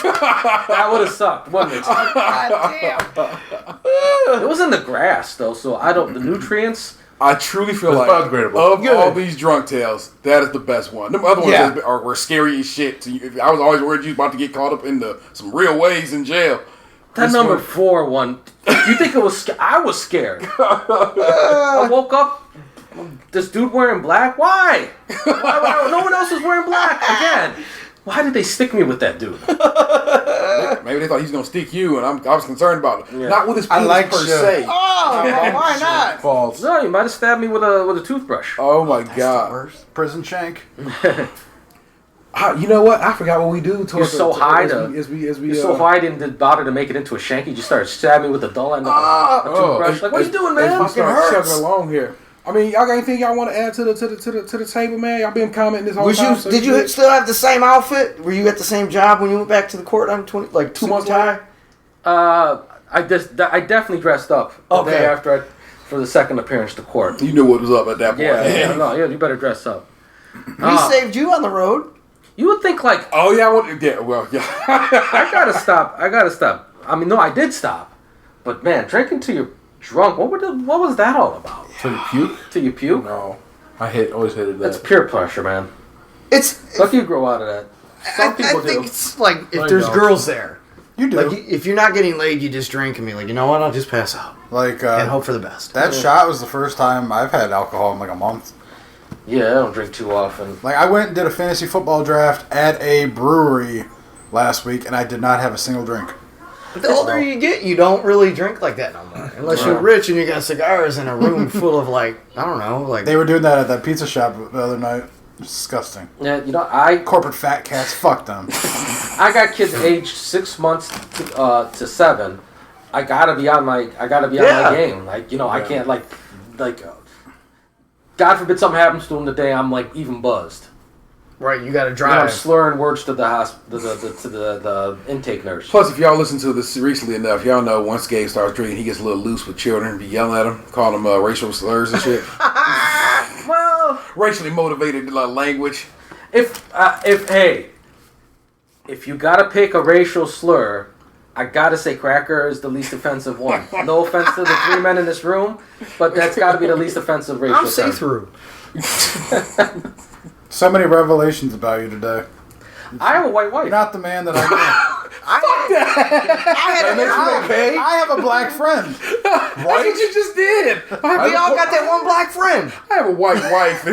That would have sucked, wouldn't it? God damn. It was in the grass though, so I don't. The nutrients. I truly feel It's like biodegradable. of all these drunk tales, that is the best one. The other ones were scary as shit. I was always worried you was about to get caught up in some real ways in jail. That This number one- 4 one. You think it was? I was scared. I woke up. This dude wearing black. Why? No one else was wearing black again. Why did they stick me with that dude? Maybe they thought he was gonna stick you, and I was concerned about it. Yeah. Not with his penis like per shit. se. Oh, well, why not? False. No, you might have stabbed me with a toothbrush. Oh my god! Worst. Prison shank. You know what? I forgot what we do. You're so high as we You're so high I didn't bother to make it into a shank. You just started stabbing me with a dull end of a toothbrush. Like, what are you doing, man? As we start hurts. chugging along here. I mean, y'all got anything y'all want to add to the table, man? Y'all been commenting this whole Was time. you? Did you still have the same outfit? Were you at the same job when you went back to the court on 2 months later? I definitely dressed up the day after for the second appearance to court. You knew what was up at that point. Yeah, you better dress up. We saved you on the road. You would think like, Oh yeah, I gotta stop. I mean, no, I did stop, but man, drinking till you're drunk. What was that all about? So you puke? Till you puke? No. Always hated that. That's peer pressure, man. It's. Lucky you grow out of that. Some people I think do. it's like if I there's don't. girls there. You do. Like if you're not getting laid, you just drink and be like, you know what? I'll just pass out Like and hope for the best. that shot was the first time I've had alcohol in like a month. Yeah, I don't drink too often. Like I went and did a fantasy football draft at a brewery last week, and I did not have a single drink. But the older you get, you don't really drink like that no more. Unless you're rich and you got cigars in a room full of like, I don't know, like... They were doing that at that pizza shop the other night. It's disgusting. Yeah, Corporate fat cats, fuck them. I got kids aged 6 months to 7. I gotta be on my game. Like, I can't like God forbid something happens to them the day I'm like even buzzed. Right, you got to I'm drive. slurring words to the intake nurse. Plus, if y'all listen to this recently enough, y'all know once Gabe starts drinking, he gets a little loose with children, be yelling at them, calling them racial slurs and shit. Well, Racially motivated language. if you gotta pick a racial slur, I gotta say cracker is the least offensive one. No offense to the 3 men in this room, but that's gotta be the least offensive racial I'm slur. see-through. So many revelations about you today. I have a white wife. You're not the man that I know. I I have a black friend. That's what you just did. We all got that one black friend. I have a white wife.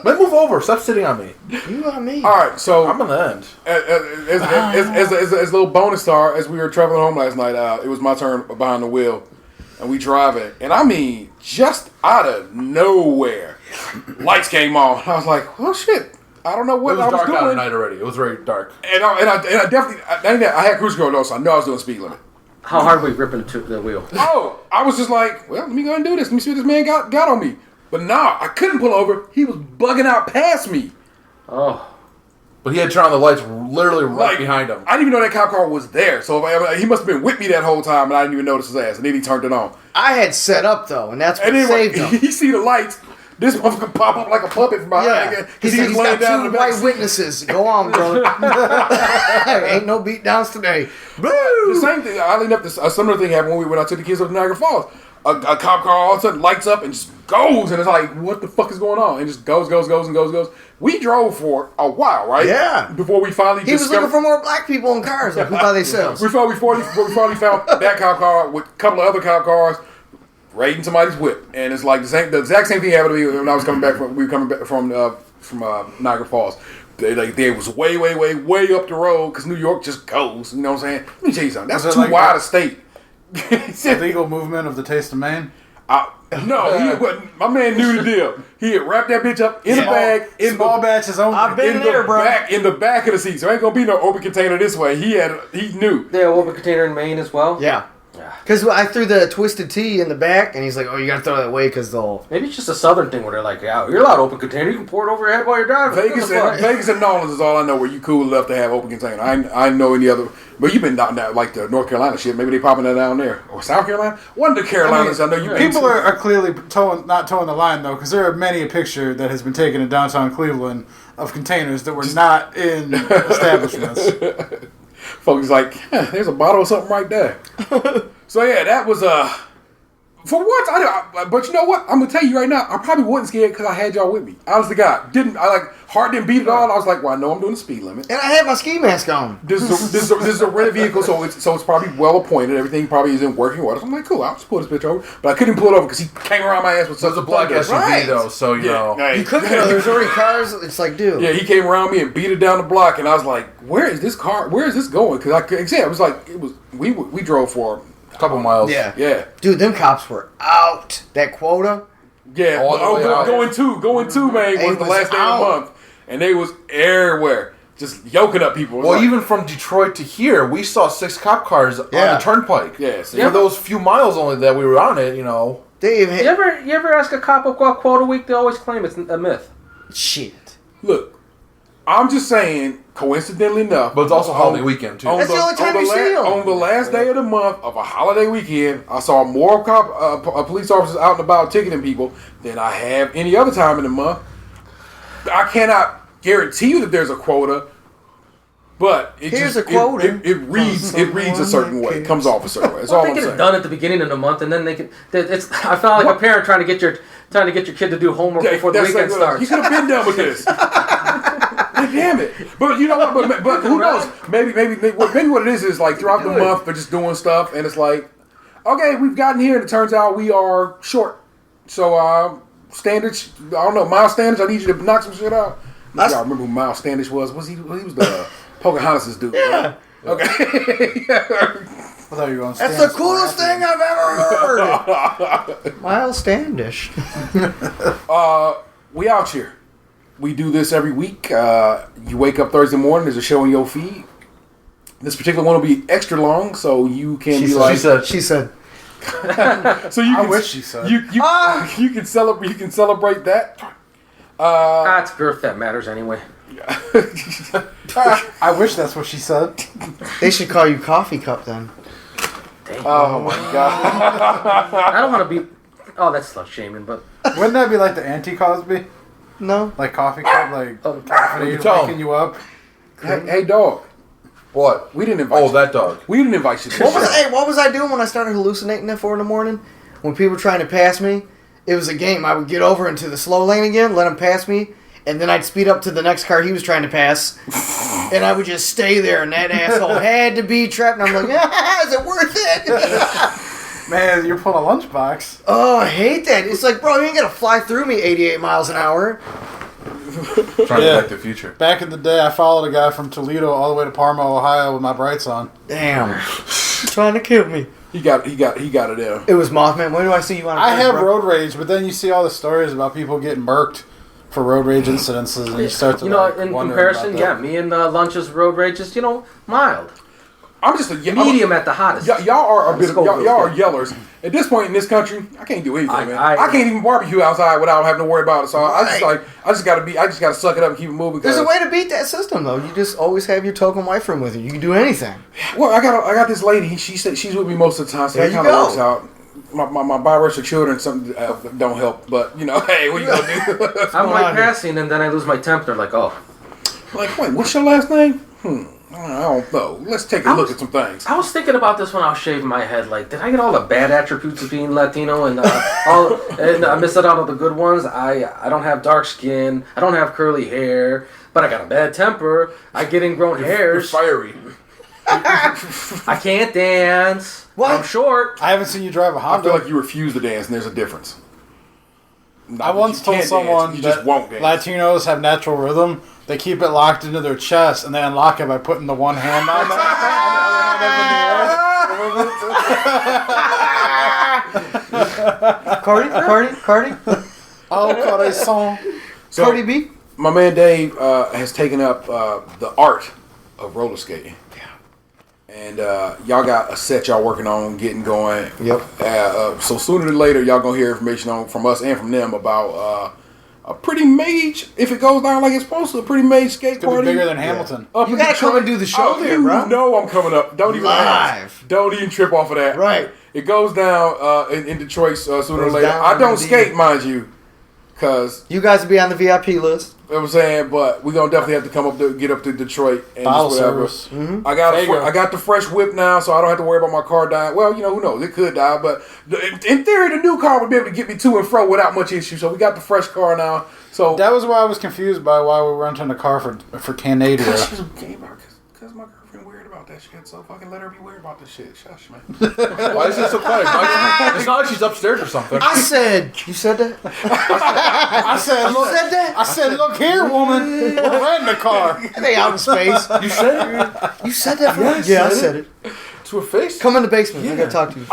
Let move over. Stop sitting on me. You on me. All right, so I'm on the end. as a little bonus star, as we were traveling home last night, it was my turn behind the wheel, and we driving, and I mean, just out of nowhere, lights came on. I was like, "Oh shit!" I don't know It what was I was dark out at doing. night already. It was very dark. And I definitely, I had cruise control though, so I know I was doing speed limit. How hard were you gripping the wheel? Oh, I was just like, well, let me go and do this. Let me see what this man got on me. But nah, I couldn't pull over. He was bugging out past me. Oh. But he had turned on the lights literally right Like, behind him. I didn't even know that cop car was there. So he must have been with me that whole time, and I didn't even notice his ass. And then he turned it on. I had set up though, and that's what And then saved him. he see the lights. This motherfucker pop up like a puppet from behind. Yeah, Because he's was got laying in two the white back. witnesses. Go on, brother. Ain't no beat downs today. The same thing. I ended up. A similar thing happened when I took the kids up to Niagara Falls. A cop car all of a sudden lights up and just goes, and it's like, what the fuck is going on? And just goes. We drove for a while, right? Yeah. Before we finally He was looking for more black people in cars, like who by themselves. We finally found that cop car with a couple of other cop cars. raiding somebody's whip, and it's like the exact same thing happened to me when I was coming back from Niagara Falls. They was way up the road because New York just goes. You know what I'm saying? Let me tell you something. That's too wide a state. Illegal movement of the taste of Maine. No, my man knew the deal. He had wrapped that bitch up in a bag, small batches only. I've been there, bro. In the back of the seat. So ain't gonna be no open container this way. He knew. They have open container in Maine as well. Yeah. Because I threw the twisted tea in the back, and he's like, "Oh, you gotta throw that away because they'll." Maybe it's just a southern thing where they're like, "Yeah, you're allowed open container. You can pour it over your head while you're driving." Vegas and New Orleans is all I know where you cool enough to have open container. I know any other. But you've been down there like the North Carolina shit. Maybe they popping that down there or South Carolina. One of the Carolinas I know you. People are clearly not towing the line though, because there are many a picture that has been taken in downtown Cleveland of containers that were not in establishments. Folks like, there's a bottle of something right there. So yeah, that was for once. But you know what? I'm gonna tell you right now. I probably wasn't scared because I had y'all with me. Honest to God, heart didn't beat at all. I was like, well, I know I'm doing the speed limit, and I had my ski mask on. This is a rented vehicle, so it's probably well appointed. Everything probably is in working order. So I'm like, cool. I'll just pull this bitch over, but I couldn't pull it over because he came around my ass with such a black SUV though. So you know, you couldn't. There's already cars. It's like, dude. Yeah, he came around me and beat it down the block, and I was like, where is this car? Where is this going? Because it was like we drove for a couple miles. Yeah. Dude, them cops were out. That quota. Yeah. Going to Maine was the last day of the month, and they was everywhere, just yoking up people. Well, even from Detroit to here, we saw 6 cop cars on the turnpike. Yeah. For those few miles only that we were on it, you know. You ever ask a cop about quota week? They always claim it's a myth. Shit. Look, I'm just saying, coincidentally enough, but it's also holiday weekend too. That's the only time you see them. On the last day of the month of a holiday weekend, I saw more police officers out and about ticketing people than I have any other time in the month. I cannot guarantee you that there's a quota, but it reads a certain way. It comes off a certain way. That's all I'm saying. They get it done at the beginning of the month, and then they can. I felt like a parent trying to get your kid to do homework before the weekend starts. You could have been done with this. Damn it! But you know what? But who knows? Maybe what it is like throughout the month they're just doing stuff, and it's like, okay, we've gotten here, and it turns out we are short. So Standish, I don't know, Miles Standish, I need you to knock some shit out. Y'all remember who Miles Standish was? He was the Pocahontas' dude. Yeah. Right? Okay. I thought you were going. That's the coolest thing I've ever heard. Miles Standish. We out here. We do this every week. You wake up Thursday morning, there's a show in your feed. This particular one will be extra long, so you can She said. So you I wish she said. You can celebrate. You can celebrate that. It's birth that matters anyway. I wish that's what she said. They should call you Coffee Cup then. Dang. Oh my god! I don't want to be. Oh, that's slut shaming, but Wouldn't that be like the anti-Cosby? No. Like Coffee Cup, like caffeine waking you up. Hey, dog. What? We didn't invite. Oh, that dog. We didn't invite you. What was I doing when I started hallucinating at 4 in the morning? When people were trying to pass me, it was a game. I would get over into the slow lane again, let him pass me, and then I'd speed up to the next car he was trying to pass, and I would just stay there, and that asshole had to be trapped, and I'm like, is it worth it? Man, you're pulling a lunchbox. Oh, I hate that. It's like, bro, you ain't gonna fly through me 88 miles an hour. Trying to back the future. Back in the day, I followed a guy from Toledo all the way to Parma, Ohio with my brights on. Damn. Trying to kill me. He got it in. It was Mothman. When do I see you on a I have road rage, but then you see all the stories about people getting murked for road rage incidences, and you start to in comparison, me and Lunch's road rage is, mild. I'm just medium at the hottest. Y'all are a bit. Y'all are yellers. At this point in this country, I can't do anything, man. I can't even barbecue outside without having to worry about it. So I just gotta suck it up and keep it moving. There's a way to beat that system, though. You just always have your token wife room with you. You can do anything. Well, I got this lady. She said she's with me most of the time, so it kind of works out. My biracial children something don't help, but hey, what you gonna do? I'm like passing, and then I lose my temper. Like, wait, what's your last name? I don't know. Let's take a look at some things. I was thinking about this when I was shaving my head. Like, did I get all the bad attributes of being Latino and I missed out on all the good ones? I don't have dark skin. I don't have curly hair, but I got a bad temper. I get ingrown hairs. You're fiery. I can't dance. What? I'm short. I haven't seen you drive a I Honda. feel like you refuse to dance, and there's a difference. I once told someone you that just won't dance. Latinos have natural rhythm. They keep it locked into their chest, and they unlock it by putting the one hand on there. Cardi? Oh, corazon. So, Cardi B? my man Dave has taken up the art of roller skating. And y'all got a set y'all working on getting going. Yep. So sooner than later, y'all gonna hear information from us and from them about a pretty mage, if it goes down like it's supposed to, a pretty mage skate Could be party. bigger than Hamilton. Up You in gotta Detroit. come and do the show there, you bro. know I'm coming up. Don't even Live. Don't even trip off of that. Right. It goes down in Detroit sooner or Goes later. down I don't indeed. skate, mind you, because You guys will be on the VIP list. you know what I'm saying, but we're gonna definitely have to come up to get up to Detroit and Bottle just whatever. service. I got There you go. I got the fresh whip now, so I don't have to worry about my car dying. Well, who knows? It could die, but in theory, the new car would be able to get me to and fro without much issue. So we got the fresh car now. So That was why I was confused by why we were renting a car for Canada. she's a gamer because my girlfriend weird about that shit. So fucking let her be weird about this shit. Shush, man. Why is it so quiet? Mike? It's not like she's upstairs or something. I said, you said that? I said, You said that? I said, look here, woman. We're renting a car. They out in space. You said it You said that? Yeah, I I said it. to her face. Come in the basement. I gotta talk to you.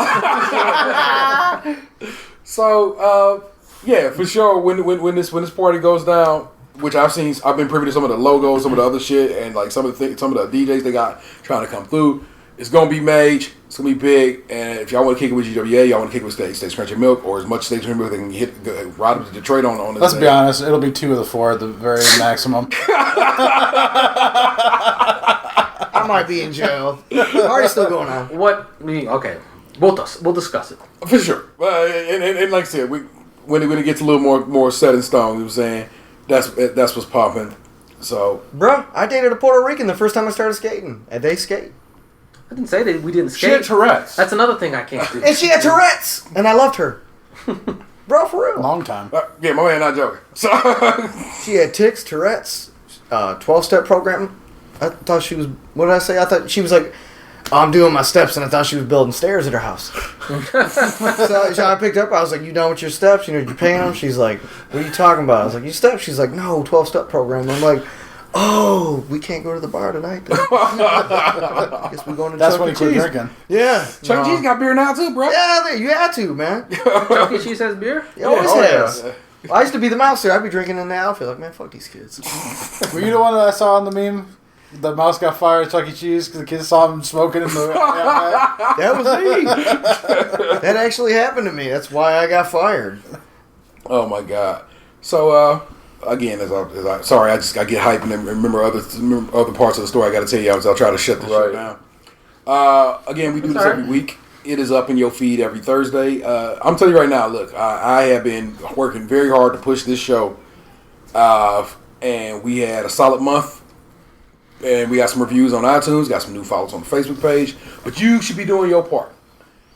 So yeah, for sure. When this party goes down, which I've been privy to some of the logos, some of the other shit, and like some of the DJs they got trying to come through. It's gonna be mage. It's gonna be big. And if y'all want to kick it with GWA, y'all want to kick it with State Crunchy Milk, or as much State Crunchy Milk they can ride up to Detroit on this. Let's be honest, it'll be 2 of the 4 at the very maximum. I might be in jail. Party's still going on. Okay. We'll discuss it. For sure. And like I said, when it gets a little more set in stone, you know what I'm saying, that's what's popping. So Bro, I dated a Puerto Rican the first time I started skating. And they skate. I didn't say that we didn't She had skate. Tourette's. That's another thing I can't do. And she had Tourette's. And I loved her. Bro, for real. Long time. yeah, my man not joking. So She had tics, Tourette's, 12-step program. I thought she was, what did I say? I thought she was like, I'm doing my steps, and I thought she was building stairs at her house. So I picked up, I was like, you done with your steps? You paying them? She's like, what are you talking about? I was like, you steps? She's like, no, 12-step program. I'm like, oh, we can't go to the bar tonight then. I guess we're going to That's Chuck when E. he quit Cheese. drinking. Yeah. Chuck E. Cheese got beer now too, bro. Yeah, you had to, man. Chuck E. Cheese has beer? You always Oh, yeah. has. I used to be the mouse there. I'd be drinking in the outfit. Like, man, fuck these kids. Were you the one that I saw on the meme? The mouse got fired at Chuck E. Cheese because the kids saw him smoking in the... That was me. That actually happened to me. That's why I got fired. Oh my god. So again, as I sorry, I get hyped and then remember other parts of the story I got to tell you. I'll try to shut this shit down. Again, we do this every week. It is up in your feed every Thursday. I'm telling you right now. Look, I have been working very hard to push this show, and we had a solid month. And we got some reviews on iTunes, got some new follows on the Facebook page. But you should be doing your part.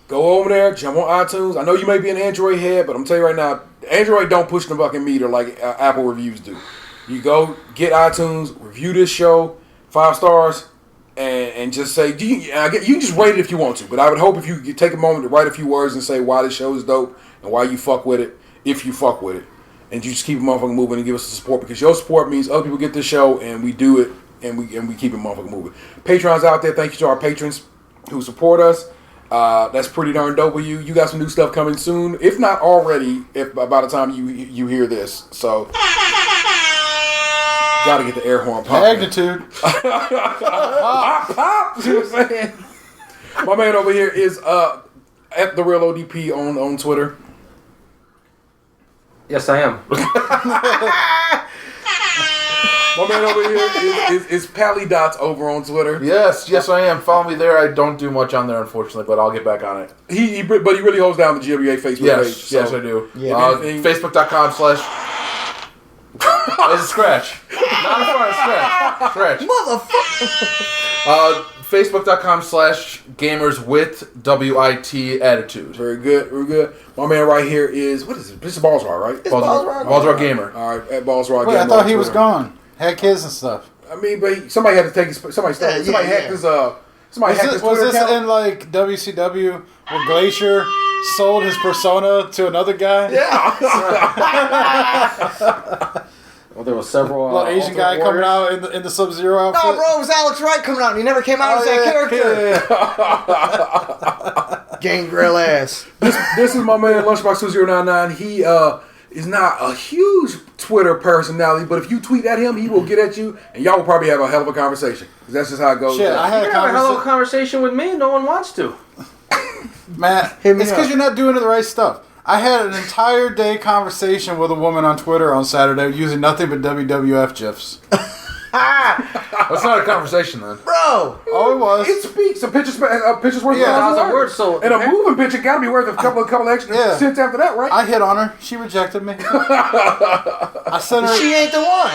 Go over there, jump on iTunes. I know you may be an Android head, but I'm telling you right now, Android don't push the fucking meter like Apple reviews do. You go get iTunes, review this show, 5 stars, and just say, you can just rate it if you want to. But I would hope if you take a moment to write a few words and say why this show is dope and why you fuck with it, if you fuck with it. And you just keep it motherfucking moving and give us the support, because your support means other people get this show and we do it. And we keep it motherfucking moving. Patreons out there, thank you to our patrons who support us. That's pretty darn dope with you. You got some new stuff coming soon, if not already. If by the time you hear this, so gotta get the air horn popping. Magnitude. Pop. See what I'm saying? My man over here is at the real ODP on Twitter. Yes, I am. My man over here is Pally Dots over on Twitter. Yes, I am. Follow me there. I don't do much on there, unfortunately, but I'll get back on it. But he really holds down the GWA Facebook page. So. Yes, I do. Yeah. Facebook.com/ It's a scratch. Not a fire, scratch. Motherfucker. Facebook.com/ gamers with WIT attitude. Very good, very good. My man right here is, what is it? This is Balls Raw, right? Balls Raw Gamer. All right, at Balls Raw Wait, Gamer. I thought he on was Twitter. gone. Had kids and stuff. I mean, but somebody had to take his, somebody hacked his Somebody hacked his Was Twitter this account. in like WCW where Glacier sold his persona to another guy? Yeah. Well, there were several. Little Asian guy coming out in the Sub-Zero outfit. No, bro, it was Alex Wright coming out, and he never came out as that character. Gangrel ass. This is my man Lunchbox 2099. He is not a huge Twitter personality, but if you tweet at him, he will get at you, and y'all will probably have a hell of a conversation. 'Cause that's just how it goes. Shit, I had You can have a hell of a conversation with me. No one wants to. Man, it's because you're not doing the right stuff. I had an entire day conversation with a woman on Twitter on Saturday using nothing but WWF GIFs. That's not a conversation then. Bro! Oh, it was. It speaks. A picture's worth Yeah, a thousand words. So and a moving picture got to be worth a couple extra cents after that, right? I hit on her. She rejected me. I sent her. She ain't the one.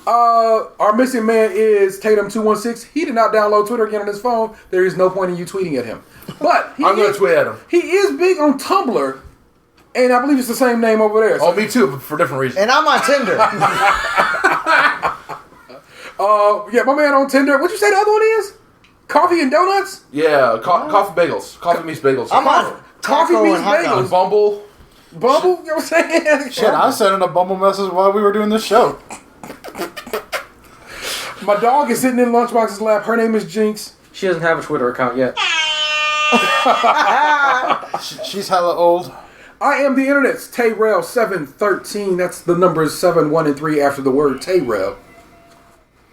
Our missing man is Tatum216. He did not download Twitter again on his phone. There is no point in you tweeting at him. But I'm going to tweet at him. He is big on Tumblr, and I believe it's the same name over there. So Oh, me too, but for different reasons. And I'm on Tinder. yeah, my man on Tinder. What'd you say the other one is? Coffee and donuts? Yeah, coffee bagels. Coffee meets bagels. I'm on Coffee Taco meets and hot bagels. dogs. Bumble. Bumble? You know what I'm saying? Shit, I was sending a Bumble message while we were doing this show. My dog is sitting in Lunchbox's lap. Her name is Jinx. She doesn't have a Twitter account yet. She's hella old. I am the internet's Tayrel713. That's the numbers 7, 1, and 3 after the word Tayrel.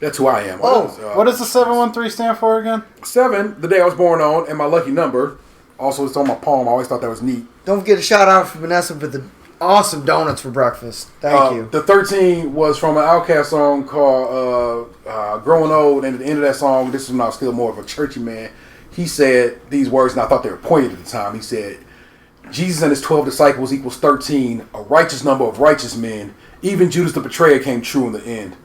That's who I am. What does the 713 stand for again? 7, the day I was born on, and my lucky number. Also, it's on my palm. I always thought that was neat. Don't forget a shout out for Vanessa for the awesome donuts for breakfast. Thank you. The 13 was from an Outkast song called Growing Old, and at the end of that song, this is when I was still more of a churchy man, he said these words, and I thought they were pointed at the time. He said, Jesus and his 12 disciples equals 13, a righteous number of righteous men. Even Judas the betrayer came true in the end.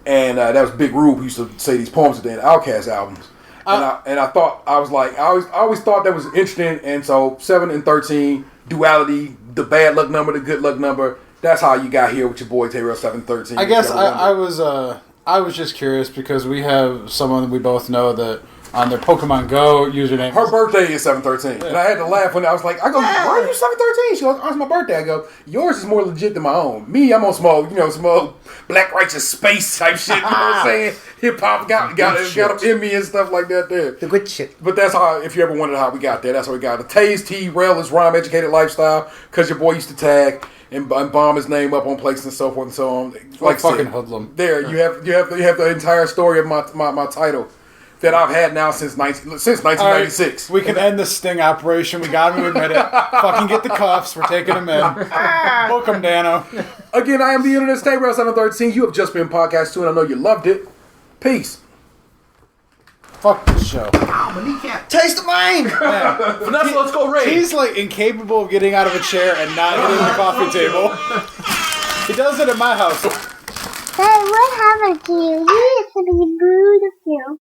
And that was Big Rube who used to say these poems at the end of Outkast albums. And I thought, I always thought that was interesting. And so 7 and 13, duality, the bad luck number, the good luck number. That's how you got here with your boy Taylor 713. I guess I was just curious because we have someone we both know that on their Pokemon Go username. Her birthday is 713. And I had to laugh when I was like, I go, why are you 713? She goes, oh, it's my birthday. I go, yours is more legit than my own. Me, I'm on small black righteous space type shit. You know what I'm saying? Hip hop got them in me and stuff like that there. The good shit. But that's how, if you ever wondered how we got there, that's how we got it. Taze T, Rel is rhyme educated lifestyle, because your boy used to tag and bomb his name up on places and so forth and so on. Like fucking hoodlum. There, you have the entire story of my title that I've had now since 1996. Right, we can end this sting operation. We got him to admit it. Fucking get the cuffs. We're taking him in. Book him, Dano. Again, I am the internet's Tayrel713. You have just been podcast 2, and I know you loved it. Peace. Fuck this show. Taste the mine! Vanessa, let's go raid. He's like incapable of getting out of a chair and not hitting the coffee table. He does it at my house. Dad, what happened to you? You used to be beautiful.